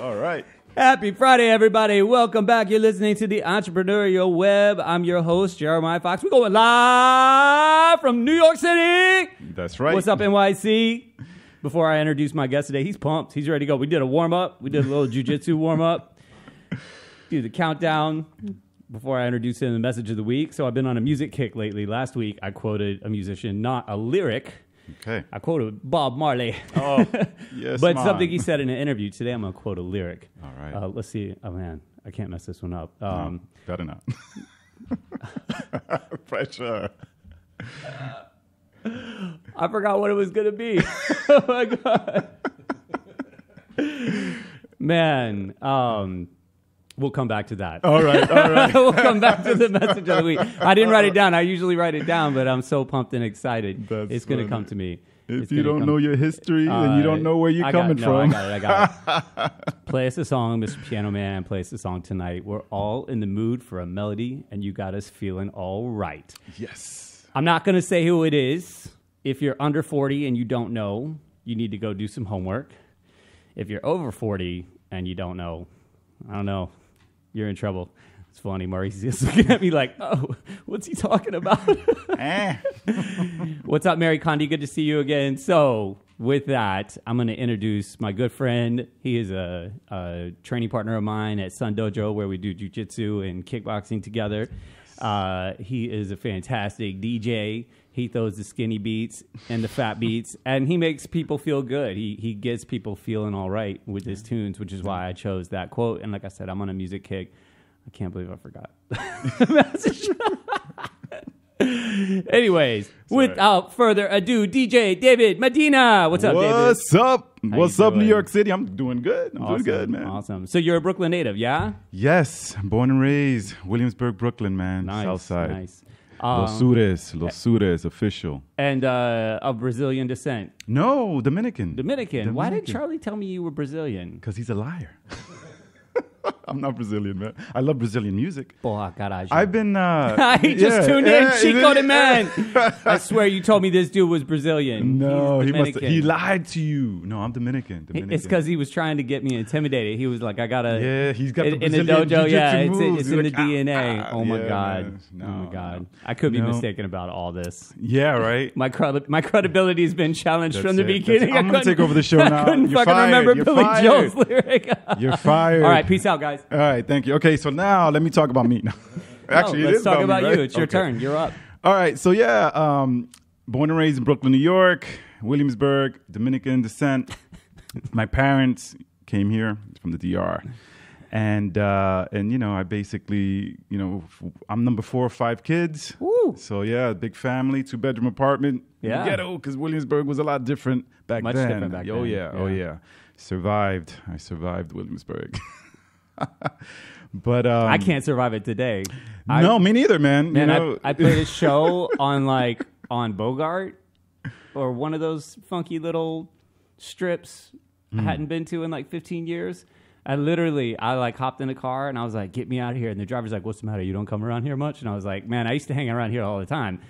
All right. Happy Friday, everybody. Welcome back. You're listening to the Entrepreneurial Web. I'm your host, Jeremiah Fox. We're going live from New York City. That's right. What's up, NYC? Before I introduce my guest today, he's pumped. He's ready to go. We did a warm-up. We did a little jiu-jitsu warm-up. Do the countdown before I introduce him the message of the week. So I've been on a music kick lately. Last week, I quoted a musician, not a lyric. Okay. I quoted Bob Marley. Oh, yes, But something he said in an interview. Today, I'm going to quote a lyric. All right. Let's see. Oh, man. I can't mess this one up. No, better not. Pressure. I forgot what it was going to be. Oh, my God. Man, we'll come back to that. All right, all right. We'll come back to the message of the week. I didn't write it down. I usually write it down, but I'm so pumped and excited. It's going to come to me. If you don't know your history, then you don't know where you're coming from. I got it. Play us a song, Mr. Piano Man. Play us a song tonight. We're all in the mood for a melody, and you got us feeling all right. Yes. I'm not going to say who it is. If you're under 40 and you don't know, you need to go do some homework. If you're over 40 and you don't know, I don't know, you're in trouble. It's funny. Maurice is looking at me like, oh, what's he talking about? What's up, Mary Condi? Good to see you again. So with that, I'm going to introduce my good friend. He is a training partner of mine at Sun Dojo, where we do jiu-jitsu and kickboxing together. He is a fantastic DJ. He throws the skinny beats and the fat beats, and he makes people feel good. He gets people feeling all right with his tunes, which is why I chose that quote. And like I said, I'm on a music kick. I can't believe I forgot. Anyways, without further ado, DJ David Medina. What's up, David? What's up? What's up, New York City? I'm doing good. I'm doing good, man. Awesome. So you're a Brooklyn native, yeah? Yes. Born and raised. Williamsburg, Brooklyn, man. Nice. Southside. Nice. Los Sures, official. And of Brazilian descent. No, Dominican. Dominican. Why did Charlie tell me you were Brazilian? Because he's a liar. I'm not Brazilian, man. I love Brazilian music. Porra, caralho. I've been... he just tuned in, Chico the man. I swear you told me this dude was Brazilian. No, he lied to you. No, I'm Dominican. It's because he was trying to get me intimidated. He was like, I gotta... Yeah, he's got in the dojo, yeah, moves. it's in the DNA. Oh my God. No, oh my God. I could be mistaken about all this. Yeah, right? My credibility has been challenged from the beginning. I'm going to take over the show now. I couldn't fucking remember Billy Joel's lyric. You're fired. All right, peace out, guys. All right, thank you. Okay, so now let me talk about me. Actually, let's talk about me, you. right? It's your turn. You're up. All right, so yeah, born and raised in Brooklyn, New York, Williamsburg, Dominican descent. My parents came here from the DR. And you know, I basically, you know, I'm number 4 of 5 kids. Woo. So yeah, big family, 2-bedroom apartment. Yeah. Ghetto, because Williamsburg was a lot different back Much then. different back then. Oh yeah. I survived Williamsburg. But I can't survive it today. No, me neither, man. Man, you know? I played a show on Bogart or one of those funky little strips I hadn't been to in like 15 years. I hopped in a car and I was like, get me out of here. And the driver's like, what's the matter? You don't come around here much? And I was like, man, I used to hang around here all the time.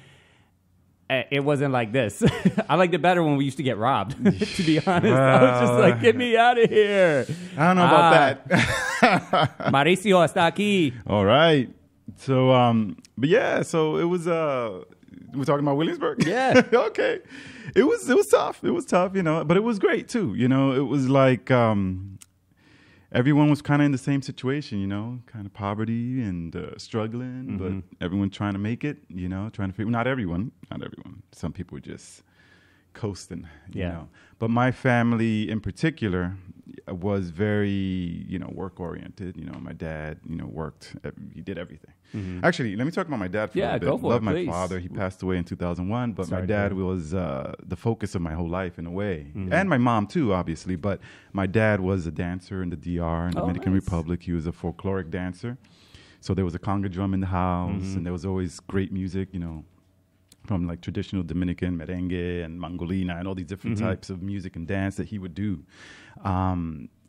It wasn't like this. I liked it better when we used to get robbed, to be honest. I was just like, get me out of here. I don't know about that. Mauricio está aquí. All right. So, but yeah, so it was, we're talking about Williamsburg? Yeah. Okay. It was tough. It was tough, you know, but it was great too. You know, it was like, everyone was kind of in the same situation, you know, kind of poverty and struggling, but everyone trying to make it, you know, trying to figure. Not everyone. Some people were just coasting, you know. But my family in particular was very, you know, work oriented. You know, my dad, you know, worked. He did everything. Actually, let me talk about my dad for a bit. Go for it, Love my please. father. He passed away in 2001, but Sorry, my dad was the focus of my whole life in a way, and my mom too, obviously. But my dad was a dancer in the DR, in the Dominican Republic. He was a folkloric dancer, so there was a conga drum in the house, and there was always great music, you know, from like traditional Dominican merengue and mangolina and all these different types of music and dance that he would do.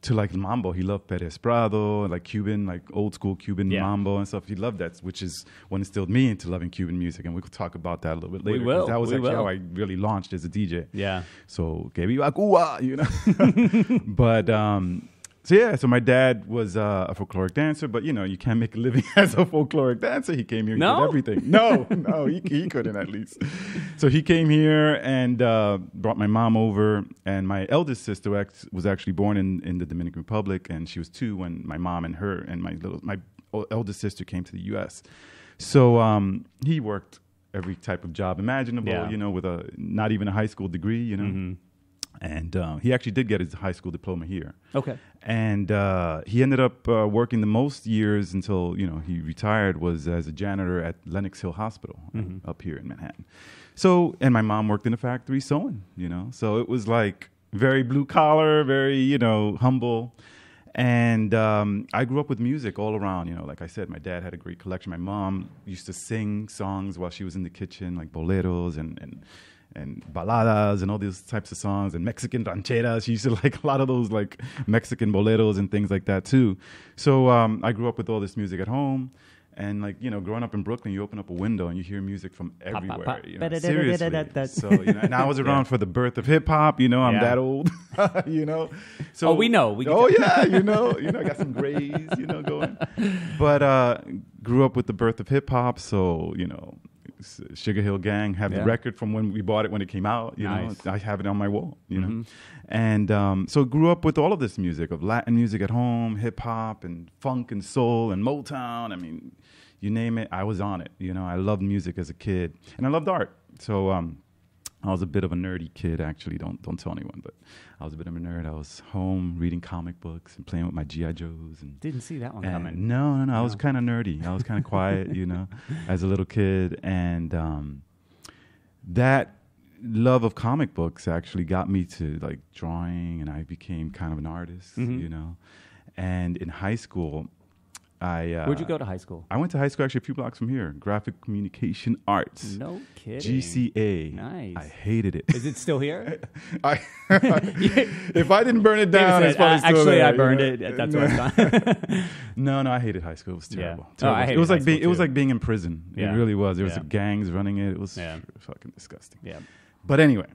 To like mambo, he loved Perez Prado, like Cuban, like old school Cuban mambo and stuff. He loved that, which is what instilled me into loving Cuban music. And we could talk about that a little bit later. We will. That was actually how I really launched as a DJ. Yeah. So, que viva Cuba, you know. But So my dad was a folkloric dancer, but you can't make a living as a folkloric dancer. He came here and did everything. No, he couldn't at least. So he came here and brought my mom over, and my eldest sister was actually born in the Dominican Republic, and she was 2 when my mom and her and my eldest sister came to the U.S. So he worked every type of job imaginable, with not even a high school degree, Mm-hmm. And he actually did get his high school diploma here. Okay. And he ended up working the most years until, he retired, was as a janitor at Lenox Hill Hospital up here in Manhattan. So, and my mom worked in a factory sewing, So it was like very blue collar, very, humble. And I grew up with music all around, like I said, my dad had a great collection. My mom used to sing songs while she was in the kitchen, like boleros and baladas and all these types of songs, and Mexican rancheras. She used to like a lot of those like Mexican boleros and things like that too. So I grew up with all this music at home. And like, growing up in Brooklyn, you open up a window and you hear music from everywhere. Seriously. So, and I was around for the birth of hip hop, I'm that old, So we know. I got some grays, going. But grew up with the birth of hip hop. So, Sugar Hill Gang, have the record from when we bought it when it came out. Nice. I have it on my wall, And so grew up with all of this music, of Latin music at home, hip hop and funk and soul and Motown. I mean, you name it, I was on it. I loved music as a kid, and I loved art. So I was a bit of a nerdy kid, actually. Don't tell anyone, but I was a bit of a nerd. I was home reading comic books and playing with my G.I. Joes. And didn't see that one coming. No. I was kind of nerdy. I was kind of quiet, as a little kid. And that love of comic books actually got me to like drawing, and I became kind of an artist, And in high school, Where'd you go to high school? I went to high school actually a few blocks from here. Graphic Communication Arts. No kidding. GCA. Nice. I hated it. Is it still here? If I didn't burn it down, it's probably still actually, there. I burned it. That's why it's gone. No, I hated high school. It was terrible. Yeah. I hated it was like being in prison. Yeah. It really was. There was gangs running it. It was fucking disgusting. Yeah. But anyway,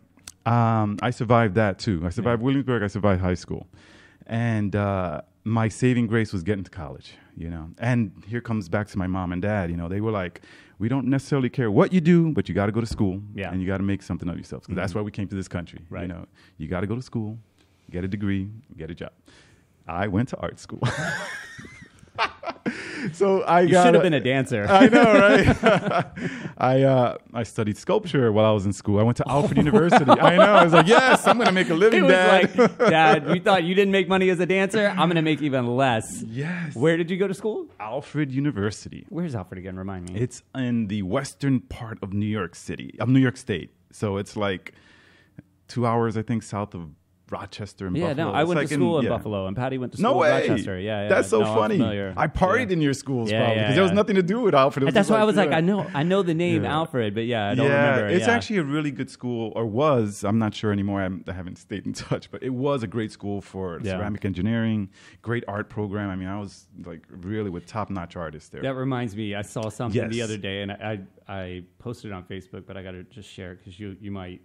I survived that too. I survived Williamsburg. I survived high school. And my saving grace was getting to college, And here comes back to my mom and dad, They were like, we don't necessarily care what you do, but you got to go to school. Yeah. And you got to make something of yourself. Because that's why we came to this country. Right. You got to go to school, get a degree, get a job. I went to art school. So you should have been a dancer. I know, right? I studied sculpture while I was in school. I went to Alfred University. I know. I was like, yes, I'm going to make a living, Dad. Like, Dad, you thought you didn't make money as a dancer? I'm going to make even less. Yes. Where did you go to school? Alfred University. Where's Alfred again? Remind me. It's in the western part of New York State. So it's like 2 hours, I think, south of Rochester and Buffalo. No, I went to school in Buffalo, and Patty went to school in Rochester. Yeah, that's so funny. I partied in your schools probably because there was nothing to do with Alfred. That's why I was like, I know the name Alfred, but I don't remember. It's actually a really good school, or was. I'm not sure anymore. I haven't stayed in touch, but it was a great school for ceramic engineering, great art program. I mean, I was like really with top-notch artists there. That reminds me, I saw something the other day, and I posted it on Facebook, but I got to just share it because you might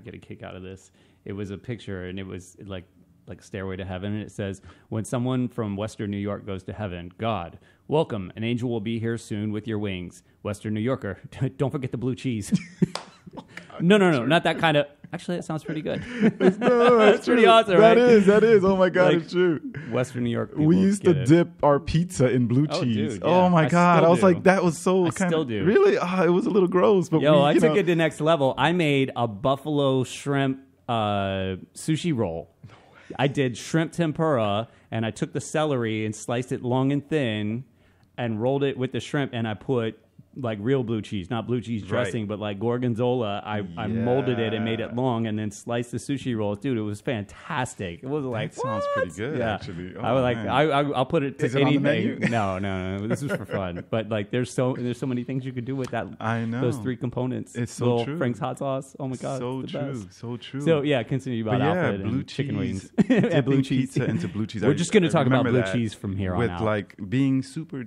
get a kick out of this. It was a picture, and it was like Stairway to Heaven, and it says, when someone from Western New York goes to heaven, God, welcome, an angel will be here soon with your wings. Western New Yorker, don't forget the blue cheese. No, not that kind of... Actually, that sounds pretty good. That's pretty awesome, That right? is. Oh, my God, it's true. Western New York people we used to dip our pizza in blue cheese. Dude, Oh, my God. I was do. like, that was so kind still of... do. Really? It was a little gross. But I took it to the next level. I made a buffalo shrimp sushi roll. I did shrimp tempura, and I took the celery and sliced it long and thin and rolled it with the shrimp, and I put like real blue cheese, not blue cheese dressing, but like gorgonzola. I molded it and made it long, and then sliced the sushi rolls. Dude, it was fantastic. It was like, that sounds pretty good, actually. I was like, I'll put it to Is it anything. on the menu? No. This is for fun. But like, there's so many things you could do with that. I know those three components. It's so true. Frank's hot sauce. Oh my God, so the true, best. so true. So continue about Alfred blue and chicken wings. Blue cheese into blue cheese. We're just going to talk about blue cheese from here on with out. like being super,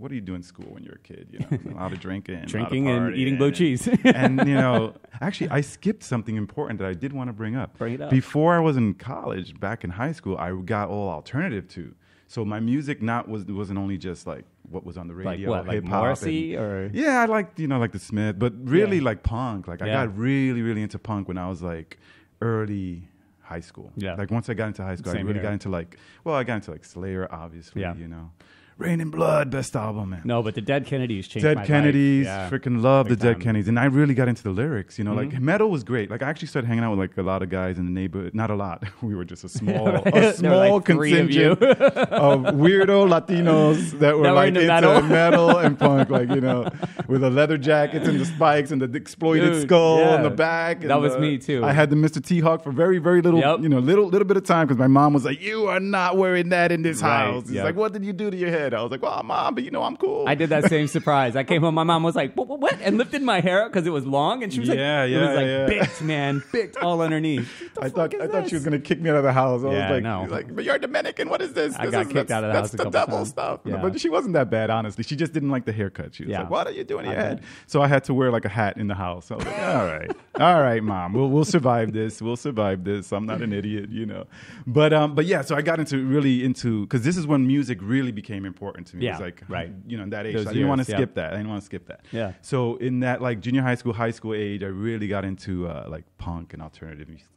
what do you do in school when you're a kid? You know, a lot of drinking, and eating blue cheese. And, you know, actually, I skipped something important that I did want to bring up. Bring it up. Before I was in college, back in high school, I got all alternative too. So my music wasn't only just like what was on the radio, like what, hip hop, like Morrissey or yeah, I liked like the Smith, but really like punk. Like I got really into punk when I was like early high school. Yeah, like once I got into high school, I really got into I got into like Slayer, obviously. Yeah. You know. Rain and Blood, best album, man. No, but the Dead Kennedys changed Dead my Kennedys, life. Yeah. freaking love the Dead time. Kennedys. And I really got into the lyrics, you know, like metal was great. Like I actually started hanging out with like a lot of guys in the neighborhood. Not a lot. We were just a small like contingent of weirdo Latinos that were like into metal and punk, like, you know, with the leather jackets and the spikes and the exploited skull on the back. That was me too. I had the Mr. T-Hawk for very, very little, you know, little bit of time because my mom was like, you are not wearing that in this house. It's like, what did you do to your head? I was like, well, Mom, but you know, I'm cool. I did that same surprise. I came home, my mom was like, what? And lifted my hair up because it was long. And she was it was like bicked, man. Bicked all underneath. I thought she was going to kick me out of the house. I was like, but you're Dominican. What is this? I got kicked out of the house a couple devil times. Stuff. Yeah. But she wasn't that bad, honestly. She just didn't like the haircut. She was like, what are you doing to your head? So I had to wear like a hat in the house. So I was like, all right, Mom, we'll survive this. We'll survive this. I'm not an idiot, you know. But yeah, so I got into, because this is when music really became important to me. Yeah, it was like, right. You know, in that age. Those So I didn't want to years, skip that. I didn't want to skip that. Yeah. So in that like junior high school age, I really got into like punk and alternative music.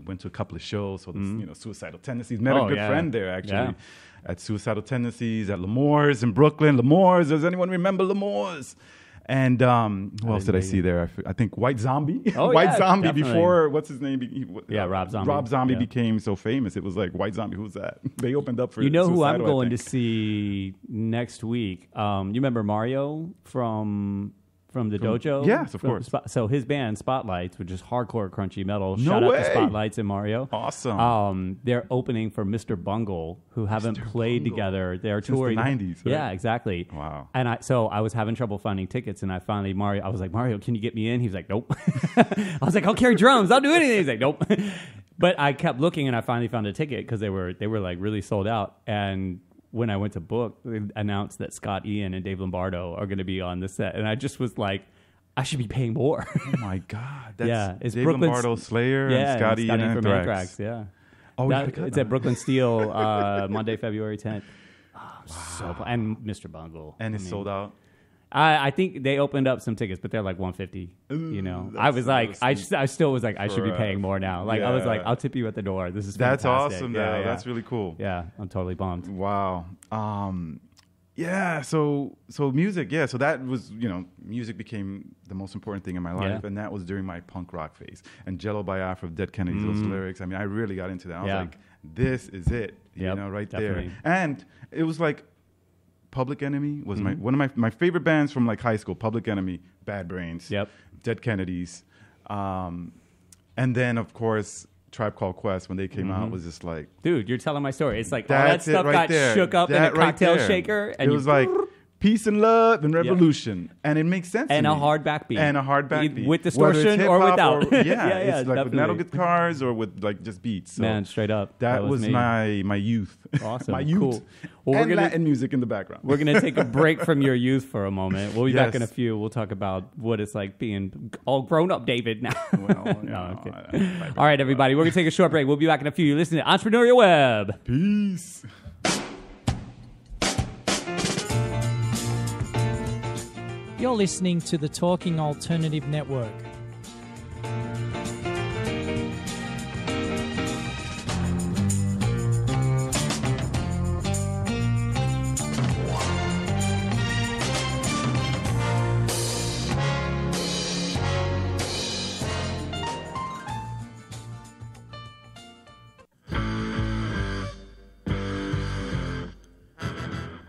Went to a couple of shows, so you know, Suicidal Tendencies. Met a good friend there actually at Suicidal Tendencies at L'Amour's in Brooklyn. L'Amour's, does anyone remember L'Amour's? And who else did I see there? I think White Zombie. White Zombie definitely. before what's his name? Rob Zombie. Rob Zombie became so famous. It was like White Zombie. Who's that? They opened up for you know Suicidal, who I'm going to see next week. You remember Mario from the dojo? Yes, of course. So his band Spotlights, which is hardcore crunchy metal. No Shout way. out to Spotlights and Mario. Awesome. They're opening for Mr. Bungle, who haven't played together. They're touring the 90s. Right? Yeah, exactly. Wow. And I was having trouble finding tickets, and I was like, Mario, can you get me in? He was like, nope. I was like, I'll carry drums. I'll do anything. He's like, nope. But I kept looking, and I finally found a ticket because they were like really sold out. And when I went to book, they announced that Scott Ian and Dave Lombardo are going to be on the set. And I just was like, I should be paying more. Oh, my God. That's it's Dave Brooklyn's, Lombardo, Slayer, and Scott Ian from Anthrax. Yeah. Oh, it's at Brooklyn Steel Monday, February 10th. So, and Mr. Bungle. And it's sold out? I think they opened up some tickets, but they're like $150. You know, I was like, I still was like, I should be paying more now. Like, I was like, I'll tip you at the door. This is fantastic. That's awesome. Yeah, that's really cool. Yeah, I'm totally bummed. Wow. Yeah. So music. Yeah. So that was, you know, music became the most important thing in my life, and that was during my punk rock phase. And Jello Biafra, Dead Kennedys, those lyrics. I mean, I really got into that. I was like, this is it. You know, right definitely. there. And it was like, Public Enemy was one of my favorite bands from like high school. Public Enemy, Bad Brains, Dead Kennedys, and then of course Tribe Called Quest when they came out was just like, dude, you're telling my story. It's like all that stuff right got there. shook up in a cocktail shaker, and it was like peace and love and revolution, and it makes sense. And to a me. hard backbeat, and a hard backbeat with distortion or without. It's like with metal guitars or with like just beats. So man, straight up. That was my youth. Awesome, my youth. Cool. Well, and Latin music in the background. We're gonna take a break from your youth for a moment. We'll be back in a few. We'll talk about what it's like being all grown up, David. Now. All right, everybody. We're gonna take a short break. We'll be back in a few. You're listening to Entrepreneurial Web. Peace. You're listening to the Talking Alternative Network.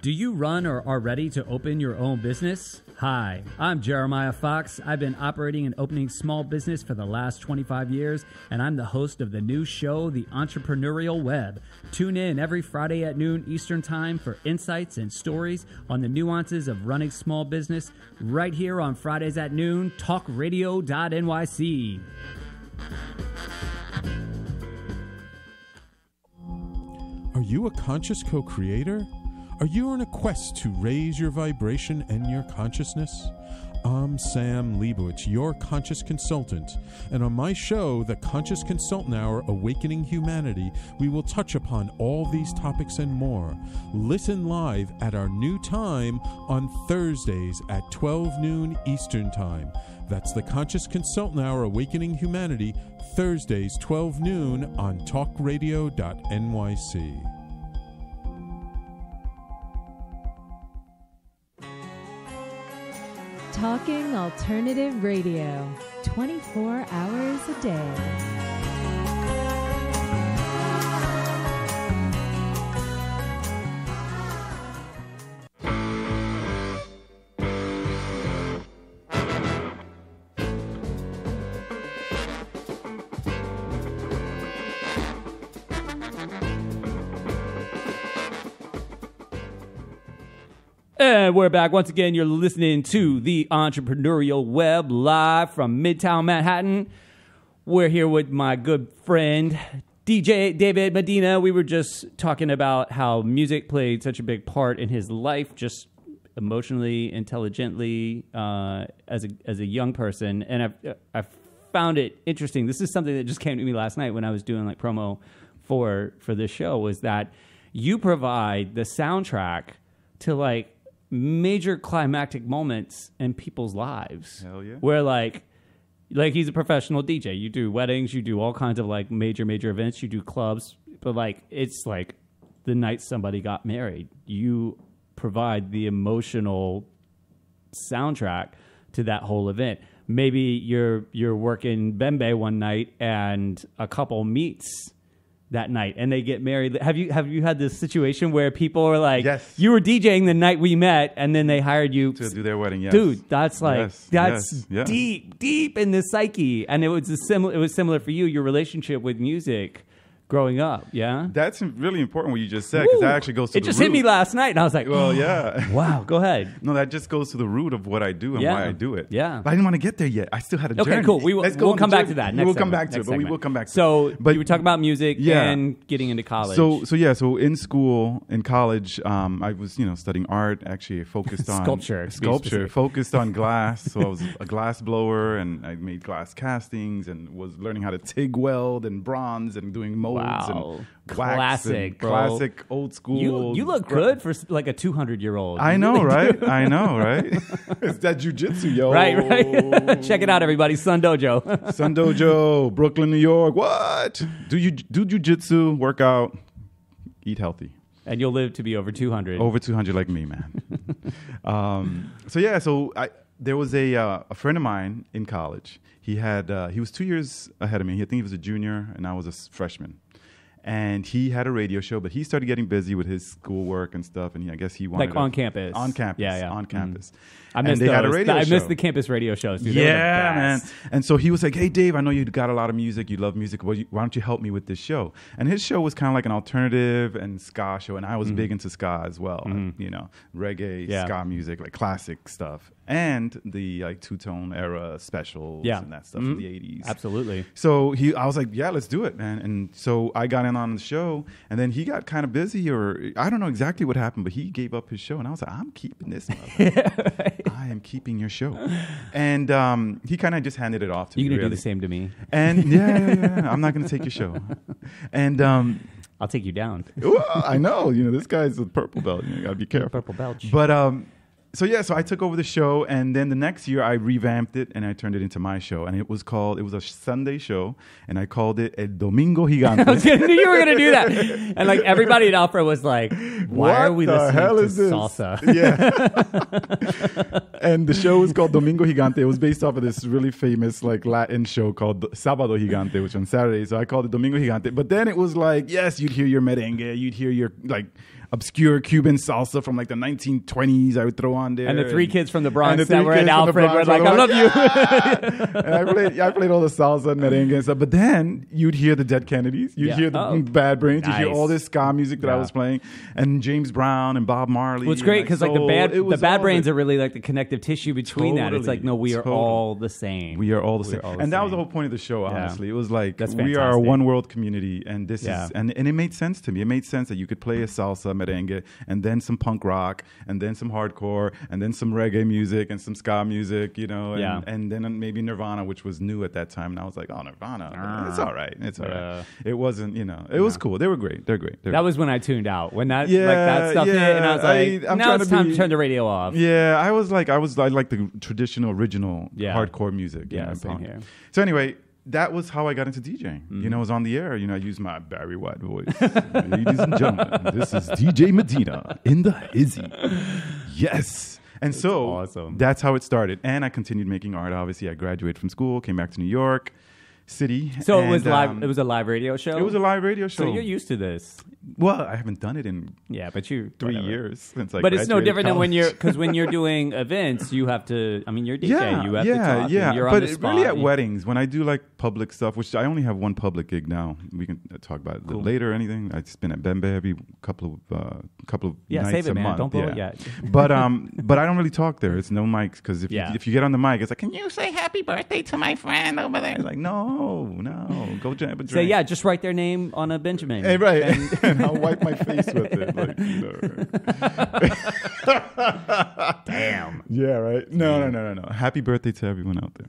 Do you run or are ready to open your own business? Hi, I'm Jeremiah Fox. I've been operating and opening small business for the last 25 years, and I'm the host of the new show, The Entrepreneurial Web. Tune in every Friday at noon Eastern Time for insights and stories on the nuances of running small business right here on Fridays at noon, talkradio.nyc. Are you a conscious co-creator? Are you on a quest to raise your vibration and your consciousness? I'm Sam Leibowitz, your conscious consultant, and on my show, The Conscious Consultant Hour, Awakening Humanity, we will touch upon all these topics and more. Listen live at our new time on Thursdays at 12 noon Eastern Time. That's The Conscious Consultant Hour, Awakening Humanity, Thursdays 12 noon on talkradio.nyc. Talking Alternative Radio, 24 hours a day. And we're back once again. You're listening to the Entrepreneurial Web live from Midtown Manhattan. We're here with my good friend, DJ David Medina. We were just talking about how music played such a big part in his life, just emotionally, intelligently, as a young person. And I found it interesting. This is something that just came to me last night when I was doing like promo for this show, was that you provide the soundtrack to like major climactic moments in people's lives. Hell yeah. Where like he's a professional DJ. You do weddings, you do all kinds of like major events, you do clubs, but like it's like the night somebody got married. You provide the emotional soundtrack to that whole event. Maybe you're working Bembe one night and a couple meets that night and they get married. Have you had this situation where people are like, yes, you were DJing the night we met and then they hired you to do their wedding? Yes. Dude, that's like that's yes. deep in the psyche. And it was similar for you, your relationship with music growing up. Yeah, that's really important what you just said, because that actually goes to it just hit me last night and I was like, well, yeah. Wow, go ahead. No, that just goes to the root of what I do and why I do it. Yeah, but I didn't want to get there yet. I still had a journey. Okay, cool. We'll come back to that. We'll come back to it, but we will come back to it. So you were talking about music and getting into college. So in school, in college, I was studying art. Actually, I focused on sculpture, focused on glass. So I was a glass blower and I made glass castings and was learning how to TIG weld and bronze and doing molds and classic, bro. Classic, old school. You look good for like a 200-year-old. I know, right? I know, right? It's that jujitsu, yo. Right. Check it out, everybody. Sun Dojo. Sun Dojo, Brooklyn, New York. What? Do jujitsu, work out, eat healthy. And you'll live to be over 200. Over 200 like me, man. There was a friend of mine in college. He was 2 years ahead of me. I think he was a junior and I was a freshman. And he had a radio show, but he started getting busy with his schoolwork and stuff. And I guess he wanted on campus. On campus. Yeah. On campus. I missed those. I missed the campus radio shows. Dude. Yeah, man. And so he was like, hey, Dave, I know you got a lot of music. You love music. Why don't you help me with this show? And his show was kind of like an alternative and ska show. And I was big into ska as well. Reggae, ska music, like classic stuff. And the like two-tone era specials and that stuff in the 80s. Absolutely. So I was like, yeah, let's do it, man. And so I got in on the show, and then he got kind of busy, or I don't know exactly what happened, but he gave up his show, and I was like, I'm keeping this. I am keeping your show. And he kind of just handed it off to me. You're going to do the same to me. And yeah. I'm not going to take your show. And I'll take you down. Well, I know. This guy's a purple belt. You got to be careful. Purple belt. But so I took over the show, and then the next year I revamped it and I turned it into my show, and it was a Sunday show, and I called it El Domingo Gigante. I knew you were going to do that. And like everybody at Alfred was like, why are we listening to salsa? Yeah. And the show was called Domingo Gigante. It was based off of this really famous like Latin show called Sábado Gigante, which on Saturday. So I called it Domingo Gigante. But then it was like, yes, you'd hear your merengue, you'd hear your like obscure Cuban salsa from like the 1920s I would throw on there. And the three kids from the Bronx that were at Alfred were like, I love you. And I played all the salsa and merengue and stuff. But then you'd hear the Dead Kennedys. You'd hear the Bad Brains. You'd hear all this ska music that I was playing. And James Brown and Bob Marley. Well, it's great because like the Bad Brains are really like the connective tissue between that. It's like, no, we are all the same. We are all the same. And that was the whole point of the show, honestly. It was like, we are a one world community. And this is, and it made sense to me. It made sense that you could play a salsa, merengue, and then some punk rock, and then some hardcore, and then some reggae music, and some ska music, and then maybe Nirvana, which was new at that time. And I was like, oh, Nirvana, it's all right. It's all right. It wasn't, it was cool. They were great. They're great. That was when I tuned out. When that that stuff hit, and I was like, now it's time to turn the radio off. Yeah, I like the traditional, original hardcore music. Yeah, same here. So anyway, that was how I got into DJing. I was on the air. I used my Barry White voice. Ladies and gentlemen, this is DJ Medina in the hizzy. Yes. And so awesome. That's how it started. And I continued making art. Obviously, I graduated from school, came back to New York City. So it was live. It was a live radio show. It was a live radio show. So you're used to this. Well, I haven't done it in but you 3 years since I. But it's no different than college. when you're doing events, you have to. I mean, you're DJ. You have to talk. Yeah, you're but on the spot. really at weddings, when I do like public stuff, which I only have one public gig now. We can talk about it a little later. Or anything. I spin at Bembe every couple of nights save it, a man. month. Don't blow it yet. But I don't really talk there. It's no mics because if you get on the mic, it's like, can you say happy birthday to my friend over there? It's like, no, go jab a drink. Say just write their name on a Benjamin. Hey, right, and I'll wipe my face with it. Like, Damn. Yeah, right. No. Happy birthday to everyone out there.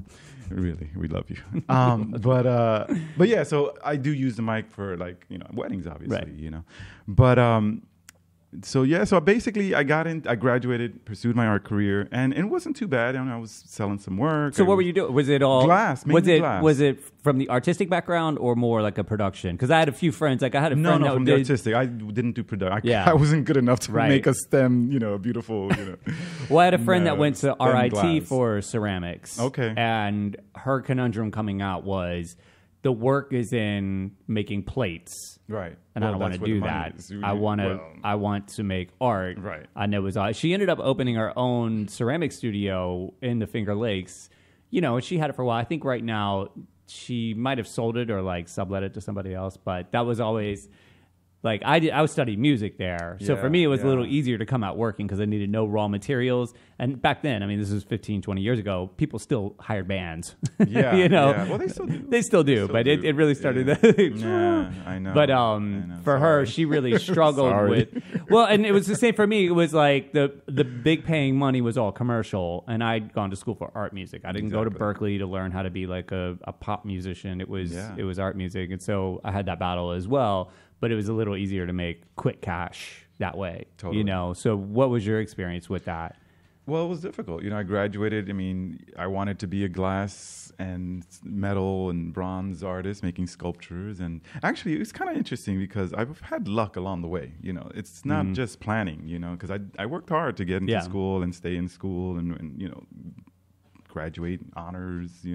Really, we love you. But yeah, so I do use the mic for weddings, obviously, But so basically I graduated, pursued my art career, and it wasn't too bad. I was selling some work. So what were you doing? Was it all glass? Glass. Was it from the artistic background or more like a production? Because I had a few friends. Like I had a friend that from did the artistic. I didn't do production. I wasn't good enough to make a stem, beautiful. Well, I had a friend that went to RIT glass. for ceramics. Okay, and her conundrum coming out was the work is in making plates. Right. And I don't want to do that. I want to make art. Right. And it was she ended up opening her own ceramic studio in the Finger Lakes. And she had it for a while. I think right now she might have sold it or sublet it to somebody else, but that was always I was studying music there. So for me, it was a little easier to come out working because I needed no raw materials. And back then, I mean, this was 15, 20 years ago, people still hired bands. Yeah. Yeah. Well, they still do. They still do, but it really started. Yeah, I know. But for her, she really struggled with. Well, and it was the same for me. It was like the big paying money was all commercial, and I'd gone to school for art music. I didn't go to Berkeley to learn how to be like a pop musician. It was art music, and so I had that battle as well. But it was a little easier to make quick cash that way, Totally. So what was your experience with that? Well, it was difficult. I graduated. I mean, I wanted to be a glass and metal and bronze artist making sculptures. And actually, it was kind of interesting because I've had luck along the way. It's not just planning, because I worked hard to get into school and stay in school and graduate honors,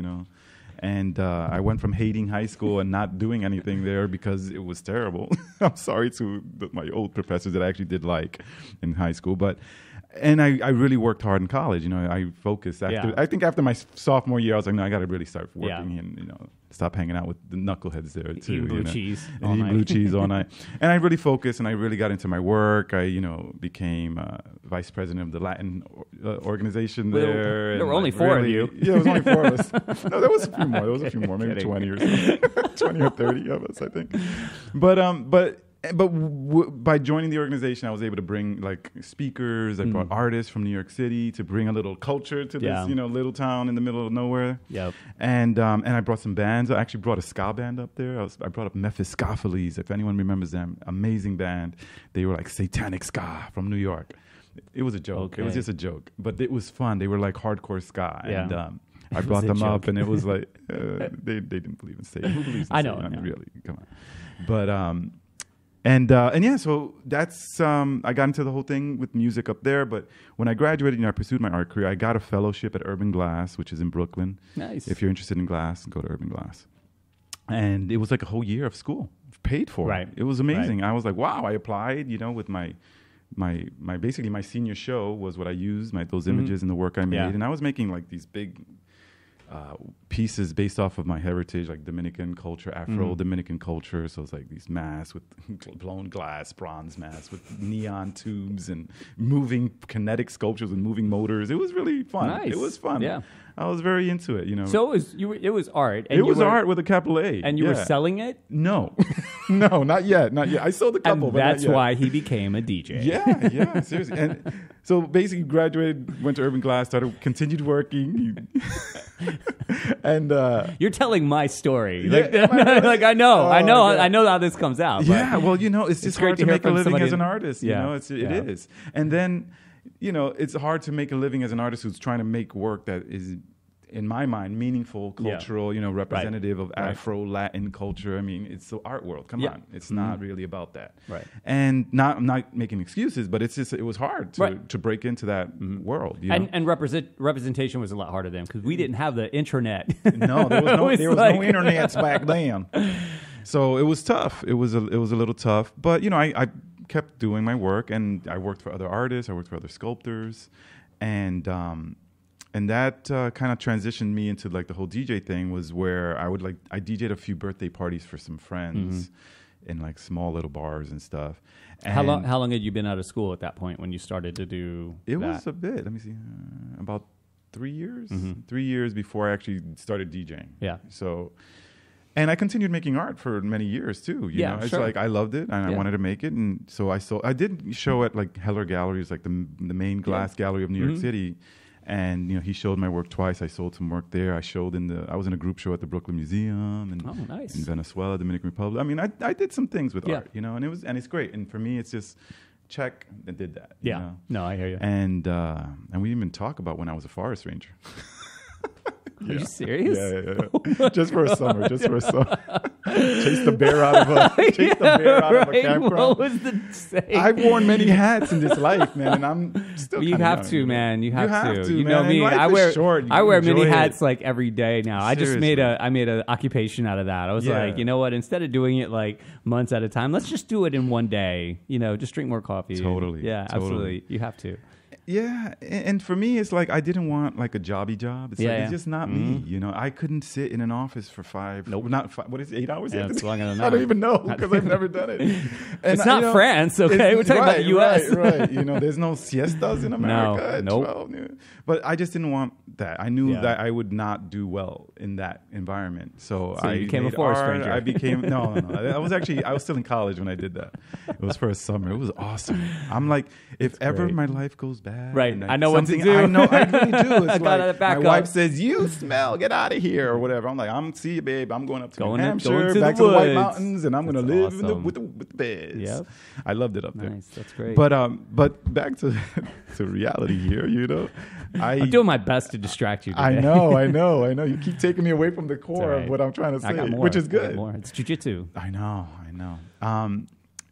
And I went from hating high school and not doing anything there because it was terrible. I'm sorry to my old professors that I actually did like in high school, and I really worked hard in college. I focused after. I think after my sophomore year, I was like, no, I got to really start working and stop hanging out with the knuckleheads there too. Eating blue cheese all night. Blue cheese all night. And I really focused, and I really got into my work. I became vice president of the Latin organization there. There were only four of you. Yeah, there was only four of us. No, there was a few more. Maybe 20 or something. 20 or 30 of us, I think. But by joining the organization, I was able to bring speakers. I brought artists from New York City to bring a little culture to this, little town in the middle of nowhere. Yep. And I brought some bands. I actually brought a ska band up there. I brought up Mephistopheles, if anyone remembers them. Amazing band. They were like satanic ska from New York. It was a joke. Okay. It was just a joke, but it was fun. They were like hardcore ska. Yeah. And I brought them up, and it was like they didn't believe in Satan. Who believes in I know. Satan? I mean, really, come on. But And yeah, so that's I got into the whole thing with music up there. But when I graduated, I pursued my art career. I got a fellowship at Urban Glass, which is in Brooklyn. Nice. If you're interested in glass, go to Urban Glass. And it was like a whole year of school, paid for. Right. It was amazing. Right. I was like, wow. I applied, with my basically my senior show was what I used, those images and the work I made, and I was making like these big pieces based off of my heritage, like Dominican culture, Afro-Dominican culture. So it's like these masks with blown glass, bronze masks with neon tubes and moving kinetic sculptures with moving motors. It was really fun. Nice. It was fun. Yeah. I was very into it, So it was art. And it was art with a capital A. And you were selling it? No. No, not yet. Not yet. I sold a couple, And but not that's yet. why he became a DJ. Yeah, seriously. And so basically graduated, went to urban class, continued working. And You're telling my story. Yeah, Like I know God. I know how this comes out. yeah, but well, it's just great hard to to hear make a from living somebody- as an artist. Yeah. It Yeah. is. And then, it's hard to make a living as an artist who's trying to make work that is, in my mind, meaningful, cultural, representative of Afro-Latin culture. I mean, it's the art world. Come on. It's not really about that. Right. And I'm not making excuses, but it's just, it was hard to break into that world. And representation was a lot harder then because we didn't have the intranet. No, there was It no was like- internets back then. So it was tough. It was a little tough. But, I kept doing my work, and I worked for other artists. I worked for other sculptors. And that kind of transitioned me into like the whole DJ thing, was where I DJ'd a few birthday parties for some friends in like small little bars and stuff. And How long had you been out of school at that point when you started to do it that? was a bit. Let me see. About 3 years. 3 years before I actually started DJing. Yeah. So, and I continued making art for many years too. You know, it's sure. like I loved it and I wanted to make it, and so I did show at like Heller Galleries, like the main glass gallery of New York City. And he showed my work twice. I sold some work there. I was in a group show at the Brooklyn Museum and nice. in Venezuela, Dominican Republic. I mean, I did some things with art, and it's great. And for me, it's just check and did that. you know? No, I hear you. And we didn't even talk about when I was a forest ranger. Are you serious? Yeah. Just for a summer. Chase the bear out of a campground. What was the saying? I've worn many hats in this life, man, and I'm still. You kinda have young, to, man. You have to. You man. know me. And life is short. You I wear enjoy many it. hats like every day now. I just made Seriously. I made an occupation out of that. I was like, you know what? Instead of doing it like months at a time, let's just do it in one day. Just drink more coffee. Totally. Yeah, absolutely. You have to. Yeah, and for me, it's like I didn't want like a jobby job. It's it's just not me. I couldn't sit in an office for 8 hours? Yeah, it's longer than I that. don't even know because I've never done it. And It's not France, okay? We're talking about the U.S. Right. There's no siestas in America. at nope. 12 noon. But I just didn't want that. I knew that I would not do well in that environment. So I you became a made forest art. ranger. I became no. I was still in college when I did that. It was for a summer. It was awesome. I'm like, if ever great. my life goes bad, Right. and I know what to something- do. I know. I really do. It's I gotta like back my up. wife says, "You smell. Get out of here," or whatever. I'm like, see you, babe. I'm going up to New Going Hampshire, to back the to the White woods. Mountains, and I'm going to That's live awesome. with the bears. Yep. I loved it up there. Nice. That's great. But back to reality here. I'm doing my best to distract you today. I know. You keep taking me away from the core right. of what I'm trying to say, I got more. which is I got good. more. It's jujitsu. I know.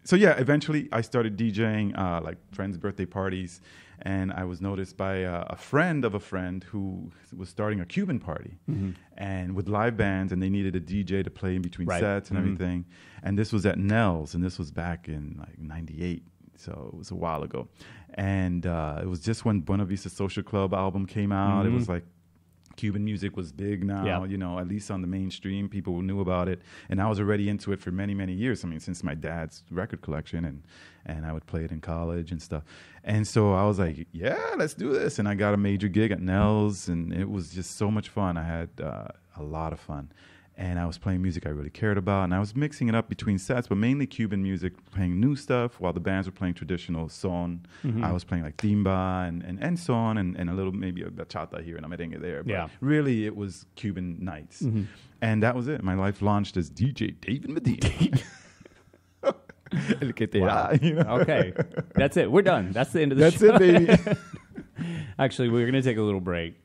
So yeah, eventually I started DJing like friends' birthday parties, and I was noticed by a friend of a friend who was starting a Cuban party, and with live bands, and they needed a DJ to play in between sets and everything. And this was at Nell's, and this was back in like '98, so it was a while ago. And it was just when Buena Vista Social Club album came out. It was like Cuban music was big now, at least on the mainstream, people knew about it. And I was already into it for many, many years. I mean, since my dad's record collection, and I would play it in college and stuff. And so I was like, yeah, let's do this. And I got a major gig at Nell's, and it was just so much fun. I had a lot of fun. And I was playing music I really cared about, and I was mixing it up between sets, but mainly Cuban music, playing new stuff, while the bands were playing traditional son. I was playing like timba and son, and a little maybe a bachata here and a merengue there. But really, it was Cuban nights. And that was it. My life launched as DJ David Medina. El que te da, Okay. That's it. We're done. That's the end of the That's show. it, baby. Actually, we're going to take a little break.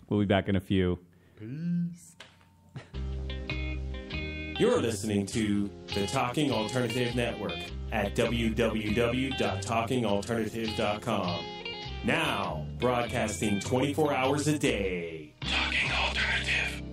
We'll be back in a few. Peace. You're listening to the Talking Alternative Network at www.talkingalternative.com. Now, broadcasting 24 hours a day. Talking Alternative.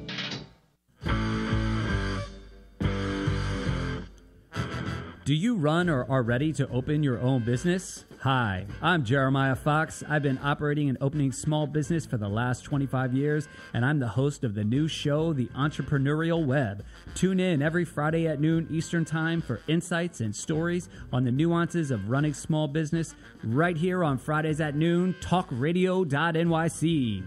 Do you run or are ready to open your own business? Hi, I'm Jeremiah Fox. I've been operating and opening small business for the last 25 years, and I'm the host of the new show, The Entrepreneurial Web. Tune in every Friday at noon Eastern Time for insights and stories on the nuances of running small business right here on Fridays at noon, talkradio.nyc.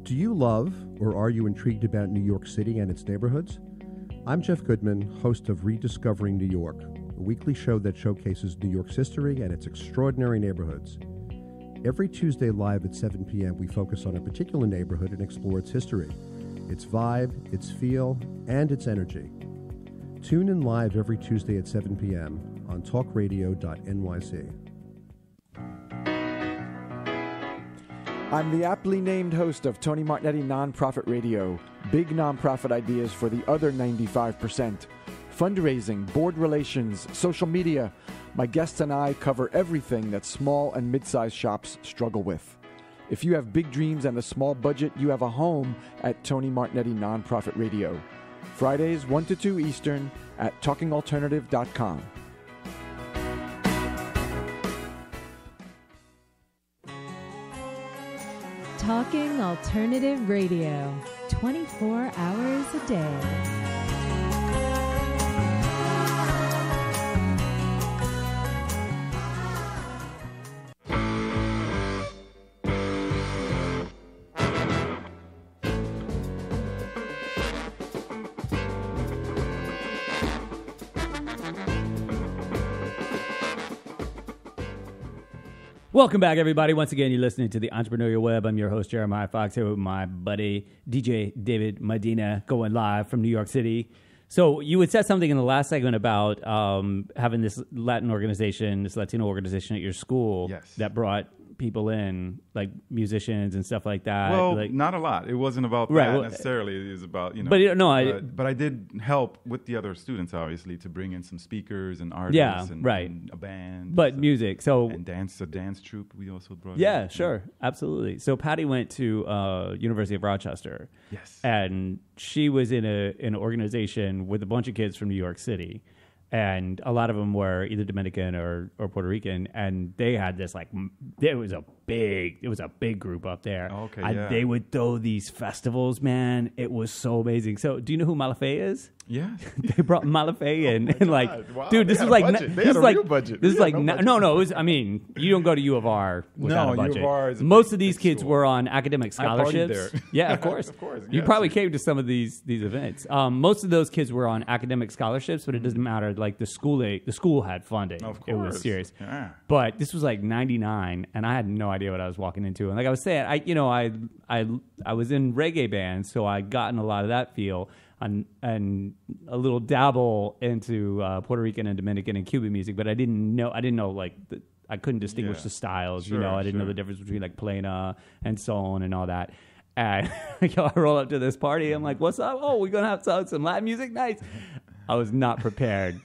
Do you love or are you intrigued about New York City and its neighborhoods? I'm Jeff Goodman, host of Rediscovering New York, a weekly show that showcases New York's history and its extraordinary neighborhoods. Every Tuesday live at 7 p.m., we focus on a particular neighborhood and explore its history, its vibe, its feel, and its energy. Tune in live every Tuesday at 7 p.m. on talkradio.nyc. I'm the aptly named host of Tony Martignetti Nonprofit Radio. Big nonprofit ideas for the other 95%. Fundraising, board relations, social media. My guests and I cover everything that small and mid-sized shops struggle with. If you have big dreams and a small budget, you have a home at Tony Martignetti Nonprofit Radio. Fridays 1 to 2 Eastern at talkingalternative.com. Talking Alternative Radio, 24 hours a day. Welcome back, everybody. Once again, you're listening to the Entrepreneurial Web. I'm your host, Jeremiah Fox, here with my buddy, DJ David Medina, going live from New York City. So you had said something in the last segment about having this Latin organization, this Latino organization at your school that brought people in, like musicians and stuff like that. Well, like, not a lot. It wasn't about that necessarily. It was about, But I did help with the other students, obviously, to bring in some speakers and artists and a band. But music, and a dance troupe we also brought in. Yeah, sure. Absolutely. So Patty went to University of Rochester. Yes. And she was in an organization with a bunch of kids from New York City. And a lot of them were either Dominican or Puerto Rican, and they had this it was a big group up there. Okay, and they would throw these festivals, man. It was so amazing. So, do you know who Malafé is? Yeah, they brought Malafé in, and wow, dude, this is like they had a real budget. This is like no. It was, I mean, you don't go to U of R without a budget. U of R is most of these kids were on academic scholarships. I partied there. Yeah, of course. Of course. You probably came to some of these events. Most of those kids were on academic scholarships, but it doesn't matter. Like the school had funding. Of course, it was serious. Yeah. But this was like '99, and I had no idea what I was walking into. And like I was saying, I was in reggae bands, so I'd gotten a lot of that feel. And a little dabble into Puerto Rican and Dominican and Cuban music, but I didn't know I couldn't distinguish the styles. Sure, I didn't know the difference between like plena and son and all that. And I roll up to this party. I'm like, "What's up? Oh, we're gonna have some Latin music. Nice." I was not prepared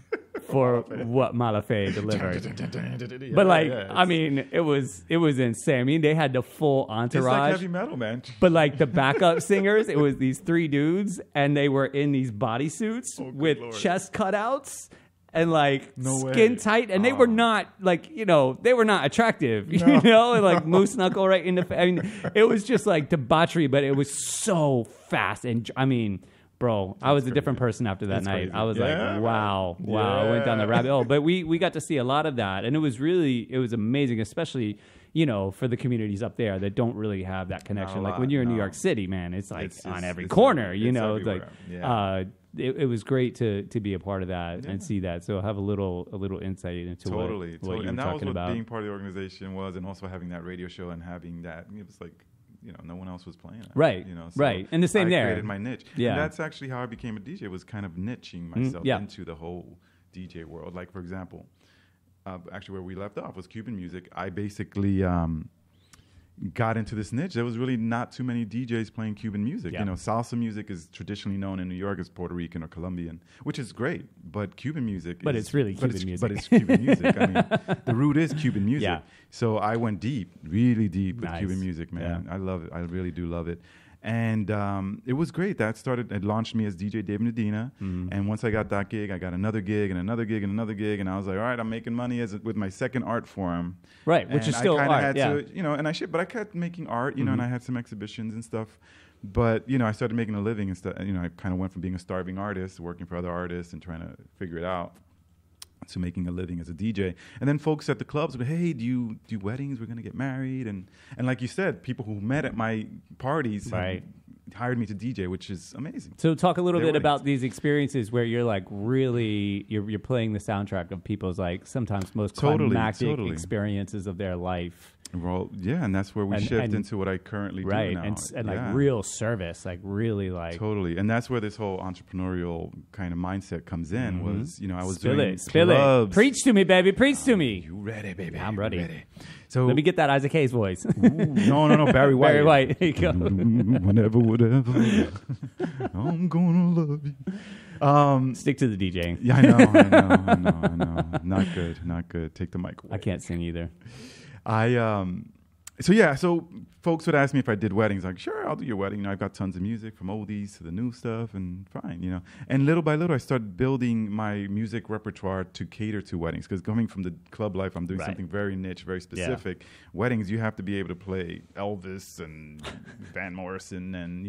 for what Malafé delivered. But I mean, it was insane. I mean, they had the full entourage. It's like heavy metal, man. But like the backup singers, it was these three dudes, and they were in these bodysuits with chest cutouts and like skin tight, and they were not they were not attractive, and like moose knuckle right in the. I mean, it was just like debauchery, but it was so fast, and I mean. Bro, I was a different person after that night. Crazy. I was like, wow. I went down the rabbit hole. But we got to see a lot of that. And it was amazing, especially, for the communities up there that don't really have that connection. Like when you're in New York City, man, it's like on every corner, It's like, it was great to be a part of that and see that. So have a little insight into what you were talking about. And that was what being part of the organization was, and also having that radio show and having that. It was like, no one else was playing it. Right. So right. And the same I there. I created my niche. Yeah. And that's actually how I became a DJ, was kind of niching myself into the whole DJ world. Like, for example, actually where we left off was Cuban music. I basically got into this niche. There was really not too many DJs playing Cuban music. Yeah. Salsa music is traditionally known in New York as Puerto Rican or Colombian, which is great. But Cuban music it's really Cuban music. But it's Cuban music. I mean, the root is Cuban music. Yeah. So I went really deep with Nice. Cuban music, man. Yeah. I love it. I really do love it. And it was great. It launched me as DJ David Medina. Mm-hmm. And once I got that gig, I got another gig and another gig and another gig. And I was like, all right, I'm making money with my second art form. Right, which is still art, But I kept making art, and I had some exhibitions and stuff. But, I started making a living and stuff. I kind of went from being a starving artist, working for other artists and trying to figure it out, to making a living as a DJ. And then folks at the clubs would, hey, do you do weddings? We're going to get married. And like you said, people who met at my parties hired me to DJ, which is amazing. So talk a little bit about these experiences where you're like really, you're playing the soundtrack of people's like sometimes most climactic experiences of their life. Well, yeah, and that's where we shift into what I currently do now. And like real service, like really like... Totally, and that's where this whole entrepreneurial kind of mindset comes in was, I was Spill doing it. Preach to me, baby. Preach to me. You ready, baby? I'm ready. Ready. So let me get that Isaac Hayes voice. No, Barry White. Barry White, there you go. Whenever, whatever, I'm gonna love you. Stick to the DJing. Yeah, I know. Not good. Take the mic away. I can't sing either. So folks would ask me if I did weddings. Like, sure, I'll do your wedding. I've got tons of music from oldies to the new stuff, and fine, And little by little, I started building my music repertoire to cater to weddings. Because coming from the club life, I'm doing something very niche, very specific. Yeah. Weddings, you have to be able to play Elvis and Van Morrison and,